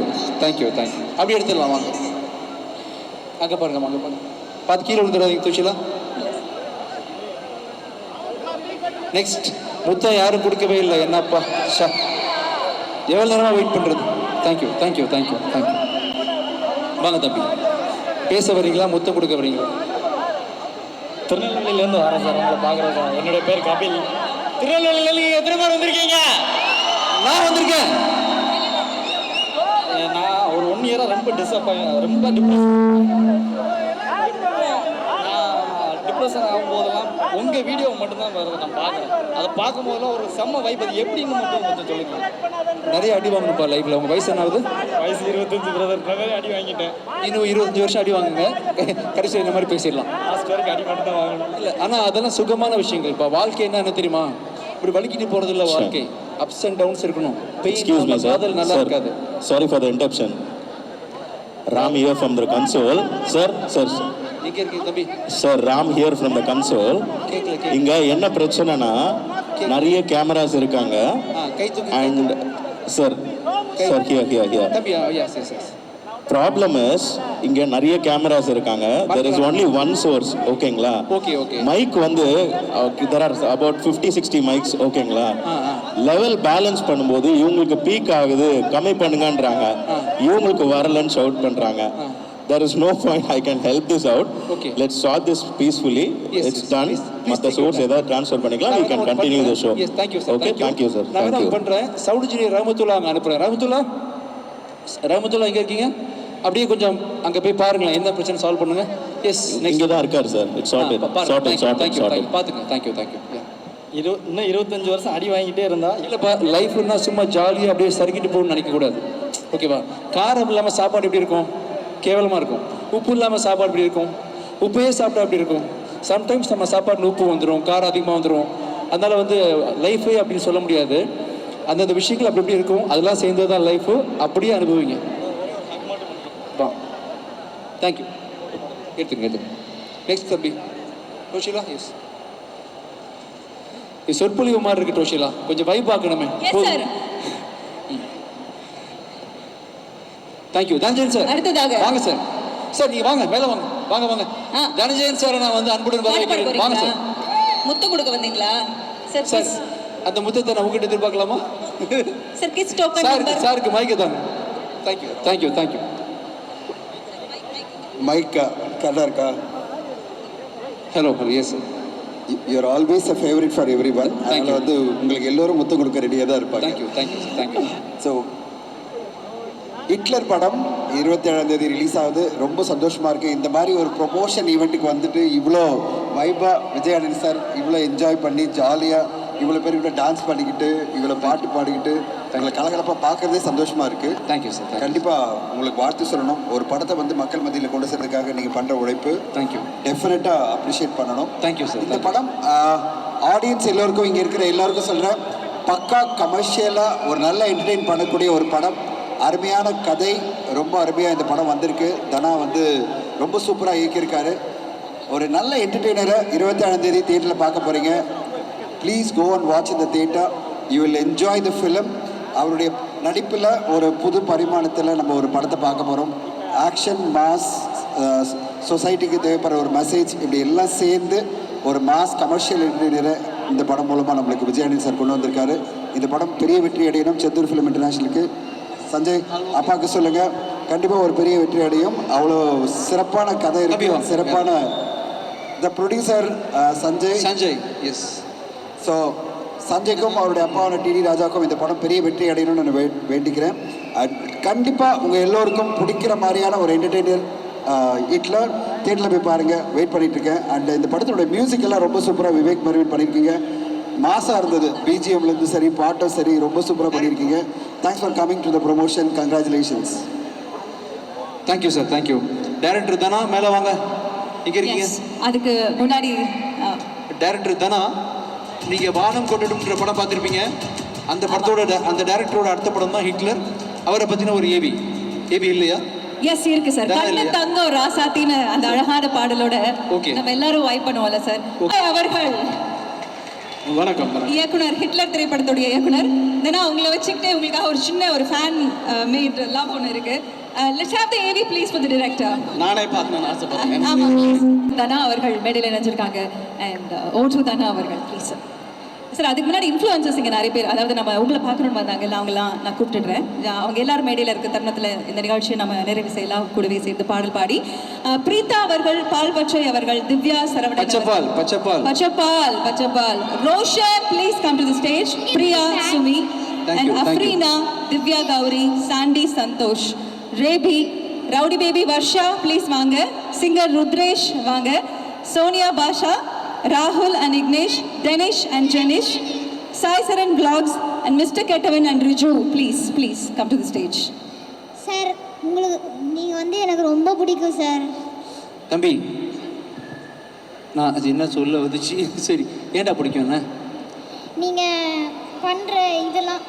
Speaker 2: அப்படி எடுத்துடலாம் வாங்க. அங்கே பாருங்கம்மா, அங்கே பாருங்க. பார்த்து கீழே விழுந்துடாதீங்க துஷிலா. நெக்ஸ்ட் முத்தம் யாரும் கொடுக்கவே இல்லை. என்னப்பா ஷா, எவ்வளோ நேரமாக வெயிட் பண்ணுறது. தேங்க்யூ. வாங்க தம்பி, பேச வரீங்களா முத்தம் கொடுக்க வரீங்களா?
Speaker 4: திருநெல்வேலியிலேருந்து வரேன் சார், உங்களை பார்க்குறேன் சார். என்னுடைய பேர் கபில். திருநெல்வேலியில் நீங்கள் எத்தனை பேர் வந்திருக்கீங்க?
Speaker 2: நான் வந்திருக்கேன்.
Speaker 4: நான் ஒரு 1 இயராக ரொம்ப டிப்ரெஷன் ஆகும்போதெல்லாம் உங்கள் வீடியோ மட்டும்தான் வருது, நான் பார்க்குறேன். அதை பார்க்கும்போதெல்லாம் ஒரு செம்ம வைப். அது எப்படின்னு மட்டும் கொஞ்சம் சொல்லுங்கள்.
Speaker 2: நிறைய அடி வாங்கணும்ப்பா லைஃப்பில். உங்கள் வயசு என்ன ஆகுது?
Speaker 4: வயசு 25 பிரதர். நிறைய அடி வாங்கிட்டேன்.
Speaker 2: இன்னும் 25 வருஷம் அடி வாங்குங்க, கடைசியில் இந்த மாதிரி பேசிடலாம்.
Speaker 4: லாஸ்ட் வரைக்கும் அடி மட்டும் தான் வாங்கணும்.
Speaker 2: இல்லை, ஆனால் அதெல்லாம் சுகமான விஷயங்கள். இப்போ வாழ்க்கை என்ன தெரியுமா, இப்படி வலிக்கிட்டு போகிறது இல்லை வாழ்க்கை. அப்ஸ் அண்ட் டவுன்ஸ் இருக்கணும்.
Speaker 12: Excuse me, sir.
Speaker 2: நல்லா இருக்காது.
Speaker 12: Sorry for the interruption. Ram here from the console. Sir.
Speaker 2: எங்கே இருக்கீங்க தம்பி?
Speaker 12: Sir, Ram here from the console. இங்க என்ன பிரச்சனைனா, நிறைய கேமராஸ் இருக்காங்க.
Speaker 2: கை தூக்கி.
Speaker 12: And sir, here.
Speaker 2: தம்பி, yes.
Speaker 12: Problem is, இங்க நிறைய கேமராஸ் இருக்காங்க. There is only one source. ஓகேங்களா?
Speaker 2: ஓகே.
Speaker 12: மைக் வந்து there are about 50-60 mics. ஓகேங்களா? லெவல் பேலன்ஸ் பண்ணும்போது இவங்களுக்கு பீக் ஆகுது, கம்மி பண்ணுங்கன்றாங்க. இவங்களுக்கு வரலன்னு ஷவுட் பண்றாங்க. There is no point I can help this out.
Speaker 2: Okay.
Speaker 12: Let's solve this peacefully. It's done. மற்ற சோர்ஸ் ஏதாவது ட்ரான்ஸ்ஃபர் பண்ணிக்கலாம். We can continue the show.
Speaker 2: Yes, thank you sir.
Speaker 12: Okay, thank you sir.
Speaker 2: நான் பண்றேன். Sound engineer ரஹமத்துல்லா அங்க அனுப்புறேன். ரஹமத்துல்லா எங்க இருக்கீங்க? அப்படியே கொஞ்சம் அங்க போய் பாருங்களேன், என்ன பிரச்சனை சால்வ் பண்ணுங்க. எஸ்,
Speaker 12: இங்க தான் இருக்காரு சார். It's sorted.
Speaker 2: பாத்துங்க. தேங்க்யூ.
Speaker 4: இன்னும் 25 வருஷம் அடி வாங்கிட்டே இருந்தா
Speaker 2: இல்லைப்பா, லைஃப்னா சும்மா ஜாலியாக அப்படியே சறுக்கிட்டு போகணும்னு நினைக்கக்கூடாது. ஓகேவா? காரம் இல்லாமல் சாப்பாடு எப்படி இருக்கும்? கேவலமாக இருக்கும். உப்பு இல்லாமல் சாப்பாடு எப்படி இருக்கும்? உப்பையே சாப்பிட்டா எப்படி இருக்கும்? சம்டைம்ஸ் நம்ம சாப்பாட்டில் உப்பு வந்துடும், காரம் அதிகமாக வந்துடும். அதனால் வந்து லைஃபே அப்படின்னு சொல்ல முடியாது. அந்தந்த விஷயங்கள் அப்படி எப்படி இருக்கும், அதெல்லாம் சேர்ந்தது தான் லைஃபு. அப்படியே அனுபவிங்க. வா, தேங்க்யூ. எடுத்துங்க. நெக்ஸ்ட் தம்பி ரோஷிலா. எஸ், இது சொற்பொழிவு மாதிரி இருக்கு ரோஷிலா, கொஞ்சம் வைப் ஆக்கணுமே. தேங்க்யூ. தனஞ்சயன் சார்
Speaker 1: அடுத்ததாக
Speaker 2: வாங்க சார். சார் நீங்க வாங்க, மேலே வாங்க. தனஞ்சயன் சார் நான் வந்து அன்புடன் வரவேற்கிறேன். வாங்க சார்.
Speaker 1: முத்தம் கொடுக்க வந்தீங்களா
Speaker 2: சார்? அந்த முத்தத்தை நான் உங்ககிட்ட எதிர்பார்க்கலாமா?
Speaker 1: சார் கிஸ் டோக்கன் நம்பர்
Speaker 2: சாருக்கு மைக் தாங்க. தேங்க்யூ.
Speaker 13: மைக் கரெக்டாக இருக்கா?
Speaker 2: Hello. Yes sir.
Speaker 13: You're always a favourite for every one. அதனால் வந்து உங்களுக்கு எல்லோரும் முத்தம் கொடுக்க ரெடியாக தான் இருப்பாங்க.
Speaker 2: தேங்க்யூ.
Speaker 13: ஸோ ஹிட்லர் படம் 27ஆம் தேதி ரிலீஸ் ஆகுது. ரொம்ப சந்தோஷமாக இருக்குது. இந்த மாதிரி ஒரு ப்ரொமோஷன் ஈவெண்ட்டுக்கு வந்துட்டு இவ்வளோ வைபாக விஜய் ஆண்டனி சார் இவ்வளோ என்ஜாய் பண்ணி ஜாலியாக இவ்வளோ பேர் கூட டான்ஸ் பண்ணிக்கிட்டு இவ்வளோ பாட்டு பாடிக்கிட்டு எங்களை கலகலப்பாக பார்க்குறதே சந்தோஷமாக இருக்குது.
Speaker 2: Thank you sir.
Speaker 13: கண்டிப்பாக உங்களுக்கு வாழ்த்து சொல்லணும். ஒரு படத்தை வந்து மக்கள் மத்தியில் கொண்டு சேர்றதுக்காக நீங்கள் பண்ணுற உழைப்பு
Speaker 2: தேங்க்யூ.
Speaker 13: டெஃபினட்டாக அப்ரிஷியேட் பண்ணணும்.
Speaker 2: Thank you sir.
Speaker 13: இந்த படம் ஆடியன்ஸ் எல்லோருக்கும், இங்கே இருக்கிற எல்லாருக்கும் சொல்கிறேன், பக்கா கமர்ஷியலாக ஒரு நல்ல என்டர்டெயின் பண்ணக்கூடிய ஒரு படம். அருமையான கதை, ரொம்ப அருமையாக இந்த படம் வந்திருக்கு. தனா வந்து ரொம்ப சூப்பராக இயக்கியிருக்காரு. ஒரு நல்ல என்டர்டெய்னரை 27ஆம் தேதி தியேட்டரில் பார்க்க போகிறீங்க. ப்ளீஸ் கோ அண்ட் வாட்ச் இந்த theatre. You will enjoy the film. அவருடைய நடிப்பில் ஒரு புது பரிமாணத்தில் நம்ம ஒரு படத்தை பார்க்க போகிறோம். ஆக்ஷன், மாஸ், சொசைட்டிக்கு தேவைப்படுற ஒரு மெசேஜ், இப்படி எல்லாம் சேர்ந்து ஒரு மாஸ் கமர்ஷியல் என்டர்டெய்னரை இந்த படம் மூலமாக நம்மளுக்கு விஜயானந்த் சார் கொண்டு வந்திருக்காரு. இந்த படம் பெரிய வெற்றி அடையணும். செந்தூர் ஃபிலிம் இன்டர்நேஷ்னலுக்கு சஞ்சய் அப்பாவுக்கு சொல்லுங்கள், கண்டிப்பாக ஒரு பெரிய வெற்றி அடையும். அவ்வளோ சிறப்பான கதை இருக்கு, சிறப்பான the producer Sanjay. Yes. So சஞ்சய்க்கும் அவருடைய அப்பாவான டிடி ராஜாவுக்கும் இந்த படம் பெரிய வெற்றி அடையணும்னு நான் வேண்டிக்கிறேன். கண்டிப்பாக உங்கள் எல்லோருக்கும் பிடிக்கிற மாதிரியான ஒரு என்டர்டெய்னர் ஹிட்லர் தியேட்டரில் போய் பாருங்கள். வெயிட் பண்ணிகிட்ருக்கேன். அண்ட் இந்த படத்தோட மியூசிக் எல்லாம் ரொம்ப சூப்பராக விவேக் மருவன் பண்ணியிருக்கீங்க. மாசாக இருந்தது. பிஜிஎம்லேருந்து சரி, பாட்டும் சரி, ரொம்ப சூப்பராக பண்ணியிருக்கீங்க. Thanks for coming to the promotion. Congratulations.
Speaker 2: Thank you sir. Thank you. Director தானா, மேலே வாங்க. இங்கே இருக்கீங்க.
Speaker 1: அதுக்கு முன்னாடி
Speaker 2: டைரக்டர் தானா, நீங்கள் வானம் கொண்டுடும்ன்ற படம் பார்த்துருப்பீங்க. அந்த படத்தோட அந்த டைரக்டரோட அடுத்த படம் தான் ஹிட்லர். அவரை பற்றின ஒரு ஏவி இல்லையா?
Speaker 1: எஸ் இருக்கு சார். கண்ணு தங்கம் ராசாத்தின்னு அந்த அழகான பாடலோட நம்ம எல்லாரும் வைப் பண்ணுவோம்ல சார். அவர்கள்
Speaker 2: வணக்கம்.
Speaker 1: இயக்குனர், ஹிட்லர் திரைப்படத்துடைய இயக்குனர். தென் அவங்கள வச்சுக்கிட்டு உங்களுக்காக ஒரு சின்ன ஒரு ஃபேன் மேட் லவ் ஒன்று இருக்கு. Let's have the AV please for the director.
Speaker 2: நானே பார்க்கணும்னு ஆசைப்படுறேன்.
Speaker 1: ஆமா ப்ளீஸ். தனா அவர்கள் மேடையில் இணைஞ்சிருக்காங்க. அண்ட் ஓட்டு தனா அவர்கள் ப்ளீஸ் சார். சார் அதுக்கு முன்னாடி இன்ஃப்ளூயன்சர்ஸ் இங்கே நிறைய பேர், அதாவது நம்ம உங்களை பார்க்கணுன்னு வந்தாங்கல்ல, அவங்களாம் நான் கூப்பிட்டுடுறேன். அவங்க எல்லாரும் மேடையில் இருக்க தருணத்தில் இந்த நிகழ்ச்சியை நம்ம நிறைவு செய்யலாம். கூடவே சேர்ந்து பாடல் பாடி பிரீதா அவர்கள், பால் பச்சை அவர்கள், திவ்யா சரவணன், பச்சப்பால், Roshan please come to the stage, Priya, Sumi and Afreena, Divya Gowri, Sandy Santhosh, ரேபி, ரவுடி பேபி வர்ஷா ப்ளீஸ் வாங்க, சிங்கர் ருத்ரேஷ் வாங்க, சோனியா பாஷா, ராகுல் and Ignesh, Danish and Janish, Sai Saran Vlogs and Mr. Ketavin and Riju, please come to the stage.
Speaker 5: Sir, உங்களுக்கு நீங்கள் வந்து எனக்கு ரொம்ப பிடிக்கும் சார்.
Speaker 2: தம்பி, நான் அது என்ன சொல்ல வந்துச்சு. சரி, ஏன்டா பிடிக்கும்ண்ணா?
Speaker 5: நீங்கள் பண்ணுற இதெல்லாம்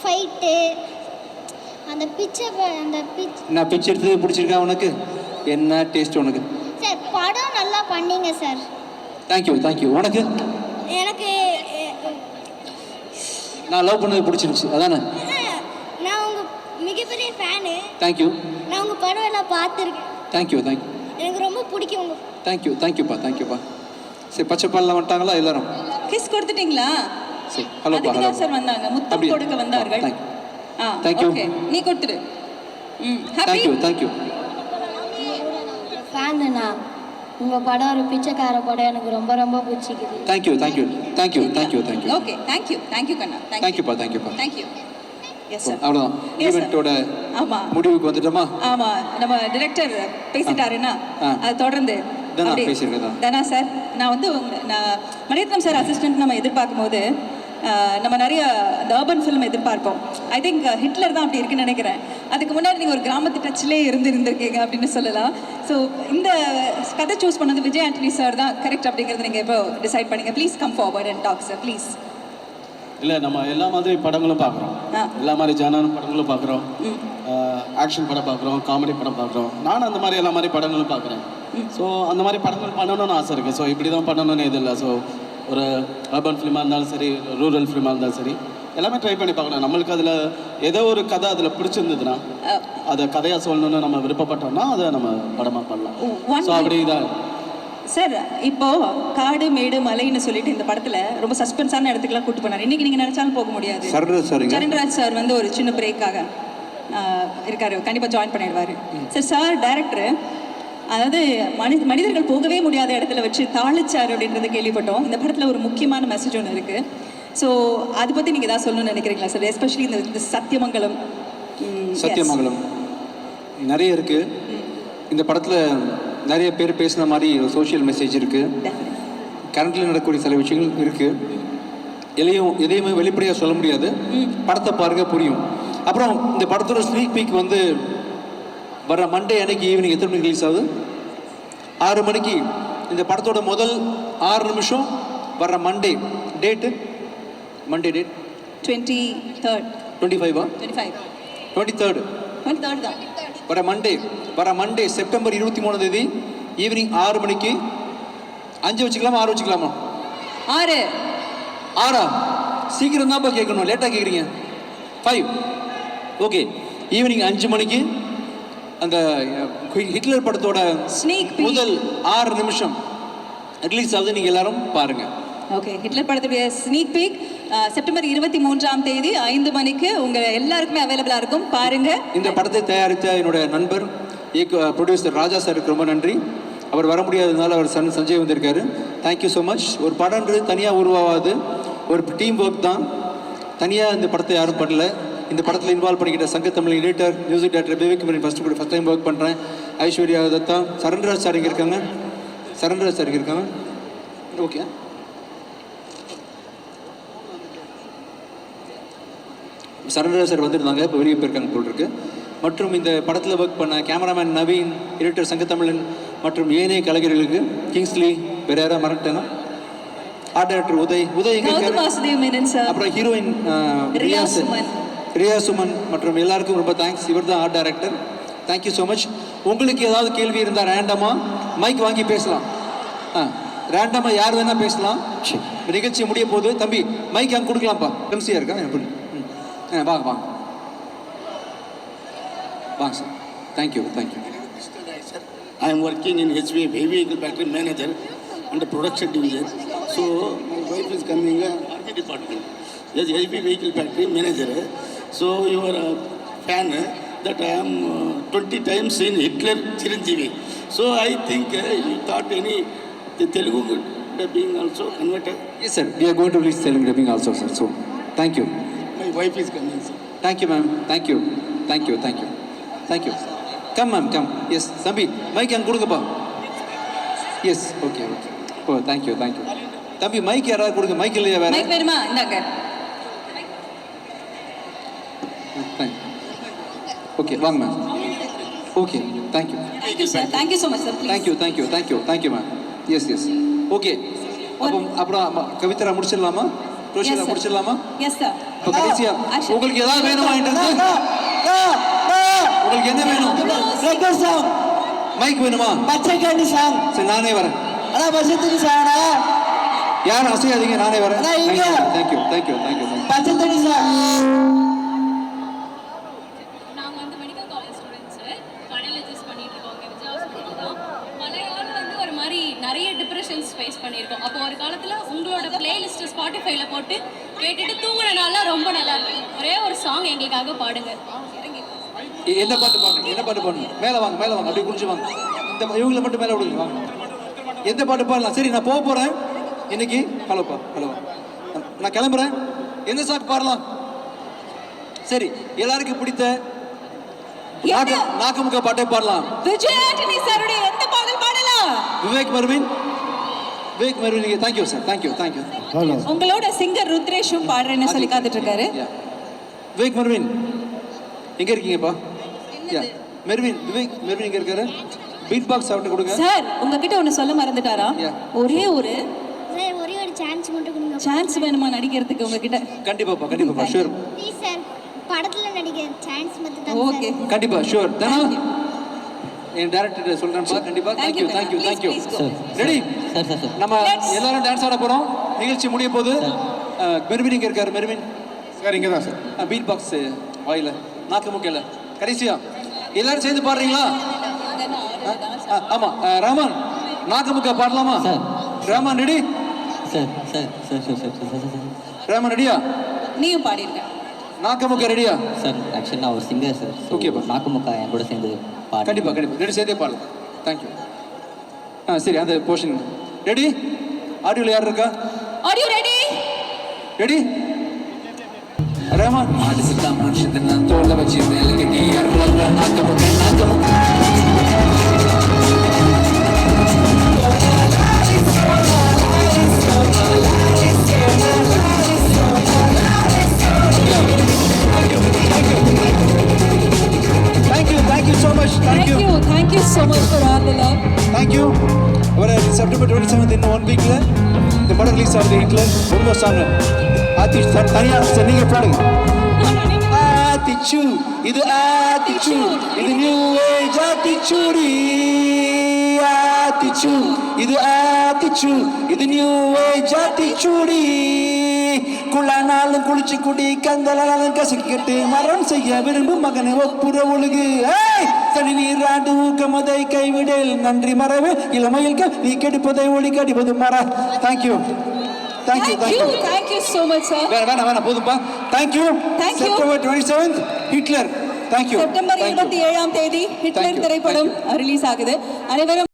Speaker 5: ஃபைட்டு, அந்த
Speaker 2: நான் பிச்சை எடுத்தது பிடிச்சிருக்கா உனக்கு? என்ன டேஸ்ட் உனக்கு?
Speaker 5: சார் படம் நல்லா பண்ணீங்க சார்.
Speaker 2: தேங்க்யூ. உனக்கு?
Speaker 5: எனக்கு
Speaker 2: நான் லவ் பண்ணது பிடிச்சிருந்துச்சு, அதானே?
Speaker 5: நான் உங்கள் மிகப்பெரிய ஃபேனு.
Speaker 2: தேங்க்யூ.
Speaker 5: நான் உங்கள் படம் எல்லாம் பார்த்துருக்கேன்.
Speaker 2: தேங்க்யூ.
Speaker 5: எனக்கு ரொம்ப பிடிக்கும் உங்கள்.
Speaker 2: தேங்க்யூப்பா. சரி, பச்சைப்பால்லாம் வந்துட்டாங்களா எல்லாரும்?
Speaker 1: கிஸ் கொடுத்துட்டீங்களா?
Speaker 2: சரி, ஹலோ
Speaker 1: சார் வந்தாங்க, முத்தம் கொடுக்க வந்தார்கள்.
Speaker 2: தேங்க்யூ.
Speaker 1: ஓகே, நீ கொடுத்துடு.
Speaker 2: தேங்க்யூ.
Speaker 5: ஃபேனுண்ணா, உங்கள் படம் ஒரு பிச்சைக்கார படம் எனக்கு ரொம்ப ரொம்ப பிடிச்சிக்குது.
Speaker 2: தேங்க்யூ.
Speaker 1: ஓகே, தேங்க்யூ கண்ணா.
Speaker 2: தேங்க்யூப்பா.
Speaker 1: தேங்க்யூ. Yes sir.
Speaker 2: அவ்வளோதான். ஈவெண்ட்டோட முடிவுக்கு வந்துட்டோமா?
Speaker 1: ஆமாம், நம்ம டிரெக்டர் பேசிட்டாருன்னா அது தொடர்ந்து தனா சார், நான் வந்து நான் மணிரத்னம் சார் அசிஸ்டன்ட் நம்ம எதிர்பார்க்கும் போது நம்ம நிறைய இந்த அர்பன் ஃபிலிம் எதிர்பார்ப்போம். ஐ திங்க் ஹிட்லர் தான் அப்படி இருக்குன்னு நினைக்கிறேன். அதுக்கு முன்னாடி நீங்கள் ஒரு கிராமத்து டச்சிலே இருந்திருக்கீங்க அப்படின்னு சொல்லலாம். ஸோ இந்த கதை சூஸ் பண்ணது விஜய் ஆண்டனி சார் தான் கரெக்ட் அப்படிங்கிறது நீங்கள் எப்போ டிசைட் பண்ணீங்க? Please come forward and talk sir please.
Speaker 14: இல்லை, நம்ம எல்லா மாதிரி படங்களும் பார்க்குறோம், எல்லா மாதிரி ஜானான படங்களும் பார்க்குறோம், ஆக்ஷன் படம் பார்க்குறோம், காமெடி படம் பார்க்குறோம். நானும் அந்த மாதிரி எல்லா மாதிரி படங்களும் பார்க்குறேன். ஸோ அந்த மாதிரி படங்கள் பண்ணணும்னு ஆசை இருக்குது. ஸோ இப்படி தான் பண்ணணும்னு இது இல்லை. ஸோ ஒரு அர்பன் ஃபிலிமாக இருந்தாலும் சரி, ரூரல் ஃபிலிமாக இருந்தாலும் சரி, எல்லாமே ட்ரை பண்ணி பார்க்கணும். நம்மளுக்கு அதில் ஏதோ ஒரு கதை அதில் பிடிச்சிருந்ததுன்னா, அதை கதையாக சொல்லணும்னு நம்ம விருப்பப்பட்டோம்னா அதை நம்ம படமாக பண்ணலாம். ஸோ அப்படி தான்
Speaker 1: சார். இப்போ காடு மேடு மலைன்னு சொல்லிட்டு இந்த படத்துல ரொம்ப சஸ்பென்ஸான இடத்துக்குலாம் கூட்டு போனார். இன்னைக்கு நீங்க நினைச்சாலும் போக முடியாது. சரண்ராஜ் சார் வந்து ஒரு சின்ன பிரேக்காக இருக்காரு, கண்டிப்பா ஜாயின் பண்ணிடுவாரு சார். டைரக்டர் அதாவது மனிதர்கள் போகவே முடியாத இடத்துல வச்சு தாளிச்சார் அப்படின்றத கேள்விப்பட்டோம். இந்த படத்துல ஒரு முக்கியமான மெசேஜ் ஒன்று இருக்கு. ஸோ அதை பத்தி நீங்க ஏதாவது சொல்லணும்னு நினைக்கிறீங்களா சார்? எஸ்பெஷலி இந்த சத்தியமங்கலம்
Speaker 2: நிறைய இருக்கு. இந்த படத்துல நிறைய பேர் பேசுன மாதிரி சோஷியல் மெசேஜ் இருக்குது. கரண்ட்டில் நடக்கக்கூடிய சில விஷயங்கள் இருக்குது.
Speaker 14: எதையுமே வெளிப்படையாக சொல்ல முடியாது. படத்தை பாருங்க புரியும். அப்புறம் இந்த படத்தோட ஸ்னீக் பீக் வந்து வர மண்டே அன்னைக்கு ஈவினிங் எத்தனை மணிக்கு ரிலீஸ் ஆகுது? 6 மணிக்கு. இந்த படத்தோட முதல் 6 நிமிஷம் வர Monday date, Monday date
Speaker 1: 23rd
Speaker 14: 25 23rd
Speaker 1: தான்
Speaker 14: வர மண்டே செப்டம்பர் 23ஆம் தேதி ஈவினிங் 6 மணிக்கு. 5 வச்சுக்கலாமா 6 வச்சுக்கலாமா? 6 சீக்கிரம் தான்ப்பா கேட்கணும், லேட்டாக கேட்குறீங்க. 5 ஓகே. ஈவினிங் 5 மணிக்கு அந்த ஹிட்லர் படத்தோட முதல் 6 நிமிஷம் ரிலீஸ் ஆகுது. நீங்கள் எல்லாரும் பாருங்க.
Speaker 1: ஓகே, ஹிட்லர் படத்துடைய ஸ்னீக் பீக் செப்டம்பர் 23ஆம் தேதி 5 மணிக்கு உங்கள் எல்லாருக்குமே அவைலபிளாக இருக்கும், பாருங்க.
Speaker 14: இந்த படத்தை தயாரித்த என்னோட நண்பர் ப்ரொடியூசர் ராஜா சாருக்கு ரொம்ப நன்றி. அவர் வர முடியாததுனால அவர் சஞ்சய் வந்திருக்காரு. Thank you so much. ஒரு படம்ன்றது தனியாக உருவாகாது, ஒரு டீம் ஒர்க் தான். தனியாக இந்த படத்தை யாரும் பண்ணல. இந்த படத்தில் இன்வால்வ் பண்ணிக்கிட்ட சங்கத்தமிழ் எடிட்டர், மியூசிக் டைரக்டர் விவேக் மணி ஃபஸ்ட் டைம் ஒர்க் பண்ணுறேன். ஐஸ்வர்யா தத்தா, சரண்ராஜ் சார் இங்கே இருக்காங்க. ஓகே. சரண்ராஜ் சார் வந்திருந்தாங்க, இப்போ வெளியே போயிருக்காங்க போல் இருக்கு. மற்றும் இந்த படத்தில் ஒர்க் பண்ண கேமராமேன் நவீன், எடிட்டர் சங்கத்தமிழன் மற்றும் ஏனைய கலைஞர்களுக்கு கிங்ஸ்லி பெரேரா மரட்டனா, ஆர்ட் டைரக்டர் உதய் அப்புறம் ஹீரோயின் ரியா சுமன் மற்றும் எல்லாருக்கும் ரொம்ப தேங்க்ஸ். இவர் தான் art director. Thank you so much. உங்களுக்கு ஏதாவது கேள்வி இருந்தால் ரேண்டமாக மைக் வாங்கி பேசலாம். ரேண்டமாக யார் வேணால் பேசலாம். நிகழ்ச்சி முடிய போது தம்பி மைக் அங்கே கொடுக்கலாம்ப்பா. எம்சியாக இருக்கா எப்படி? வாங்க வாங்க வாங்க sir. Thank you.
Speaker 15: I am working in HVA Heavy Vehicle Factory Manager under Production Division. So my wife is coming market department. Yes, Heavy Vehicle Factory Manager. So you are a fan that I am 20 times in Hitler Chiranjeevi. So I think you thought the Telugu dubbing also converted.
Speaker 14: Yes sir, we are going to release Telugu dubbing also sir. So thank you.
Speaker 15: My wife is coming sir.
Speaker 14: Thank you ma'am. Thank you. Come ma'am, come. Yes, Sambi, mic அங்க கொடுங்கப்பா. Yes, okay. Oh, thank you. தம்பி mic யாராவது கொடுங்க. Mic இல்லையா வேற?
Speaker 1: Mic வேணுமா? இந்தாங்க.
Speaker 14: Okay, வாங்க ma'am. Okay, thank you.
Speaker 1: Thank you so much sir.
Speaker 14: Thank you ma'am. Yes. Okay. அப்புறம் கவிதரா முடிச்சிடலாமா? ரோஷிதா முடிச்சிடலாமா?
Speaker 1: Yes sir.
Speaker 14: இப்போ கடைசியா உங்களுக்கு ஏதாவது வேணுமா? உங்களுக்கு என்ன வேணும்? மைக் வேணுமா?
Speaker 11: பச்சை கேண்டி சாங்.
Speaker 14: சரி நானே வரேன்.
Speaker 11: அண்ணா பச்சை சாங்கடா.
Speaker 14: யாரும் அசையாதீங்க, நானே வரேன். தேங்க்யூ.
Speaker 11: பச்சை தண்ணி சாங்.
Speaker 8: நாங்க வந்து மெடிக்கல் காலேஜ் ஸ்டூடெண்ட்ஸ், பயாலஜிஸ்ட் பண்ணிட்டு இருக்கோம். விஜய் ஹாஸ்பிட்டல் தான். பழைய ஆள் வந்து ஒரு மாதிரி நிறைய டிப்ரெஷன்ஸ் ஃபேஸ் பண்ணியிருக்கோம். அப்போ ஒரு காலத்தில் உங்களோட பிளேலிஸ்ட் ஸ்பாட்டிஃபைல போட்டு கேட்டுட்டு தூங்குன நாள்லாம் ரொம்ப நல்லா இருக்கு. ஒரே ஒரு சாங் எங்களுக்காக பாடுங்க.
Speaker 14: என்ன பாட்டு பாடுங்க? மேலே வாங்க. அப்படியே குடிச்சு வாங்க. இந்த இவங்களை மட்டும் மேலே விடுங்க. வாங்க. எந்த பாட்டு பாடலாம்? சரி நான் போகிறேன் இன்னைக்கு. ஹலோ நான் கிளம்புறேன். எந்த சாங் பாடலாம்? சரி எல்லாருக்கும் பிடித்த நாக்கமுக்க பாட்டை பாடலாம்.
Speaker 1: விஜய் ஆண்டனி சாருடைய எந்த பாடல் பாடலாம்?
Speaker 14: Vivek Marvin thank you sir. Thank you.
Speaker 1: உங்களோட சிங்கர் ருத்ரேஷும் பாடுறேன்னு சொல்லி காத்துட்டு இருக்காரு.
Speaker 14: விவேக் மர்வின் எங்க இருக்கீங்கப்பா? விவேக் மெர்வின் எங்க இருக்காரு? பீட் பாக்ஸ் அவர்கிட்ட கொடுங்க
Speaker 1: சார். உங்ககிட்ட ஒன்று சொல்ல மறந்துட்டாரா? ஒரே ஒரு
Speaker 5: சான்ஸ் மட்டும் கொடுங்க.
Speaker 1: சான்ஸ் வேணுமா நடிக்கிறதுக்கு உங்ககிட்ட?
Speaker 14: கண்டிப்பா ஷூர்.
Speaker 5: ப்ளீஸ் சார், படத்துல நடிக்க சான்ஸ் மட்டும் தான்.
Speaker 1: ஓகே
Speaker 14: கண்டிப்பா ஷூர். தானா என் டைரக்டர் சொல்றேன்ப்பா. கண்டிப்பா. தேங்க்யூ. ரெடி? நம்ம எல்லாரும் டான்ஸ் ஆட போறோம். நிகழ்ச்சி முடிய போது. மெர்வின் எங்க இருக்காரு? மெர்வின்
Speaker 7: சார் இங்கே தான் சார்.
Speaker 14: பீட் பாக்ஸ் வாயில நாக்கு முக்கையில கடைசியா எல்லாரும் சேர்ந்து பாடுறீங்களா? ஆமா. ராமன் நாக்கு முக்கா பாடலாமா? ராமன் ரெடி? ராமன் ரெடியா?
Speaker 1: நீயும் பாடிருக்க.
Speaker 14: நாக்கு முக்கா ரெடியா?
Speaker 10: சார் ஆக்சுவலி நான் ஒரு சிங்கர் சார்.
Speaker 14: ஓகேப்பா.
Speaker 10: நாக்கு முக்கா என் கூட சேர்ந்து பாடு.
Speaker 14: கண்டிப்பா ரெடி சேர்ந்தே பாடலாம். தேங்க்யூ. சரி அந்த போர்ஷன் ரெடி? ஆடியோல யார் இருக்கா?
Speaker 1: Audio
Speaker 14: ready? ரஹ்மான் ஆடிசிட்டா மனுஷன் நான் தோல்ல வச்சு மேல கட்டி அறற நாக்கமுக்க
Speaker 2: ரொம்ப சாங் ஆத்தி தனியாக நீங்கள் பாடுங்க. ஆத்திச்சூ இது ஆத்திச்சூ இது நியூ ஏஜ் ஆத்திச்சூடி. ஆத்திச்சூ இது ஆத்திச்சூ இது நியூ ஏஜ் ஆத்திச்சூடி. குள்ளானாலும் குளிச்சு குடி கந்தலாலும் கசக்கிட்டு மரம் செய்ய விரும்பும் மகனை ஒப்புற ஒழுகு. தனி நீராண்டு ஊக்கமதை கைவிடல் நன்றி மறவே இளமையில் நீ கெடுப்பதை ஒளி கடிப்பது மர. Thank you. Thank you
Speaker 1: so much, sir.
Speaker 2: வேணாம் போதும்பா. Thank you. September 27th Hitler. Thank you.
Speaker 1: September 27ஆம் தேதி ஹிட்லர் திரைப்படம் ரிலீஸ் ஆகுது. அனைவரும்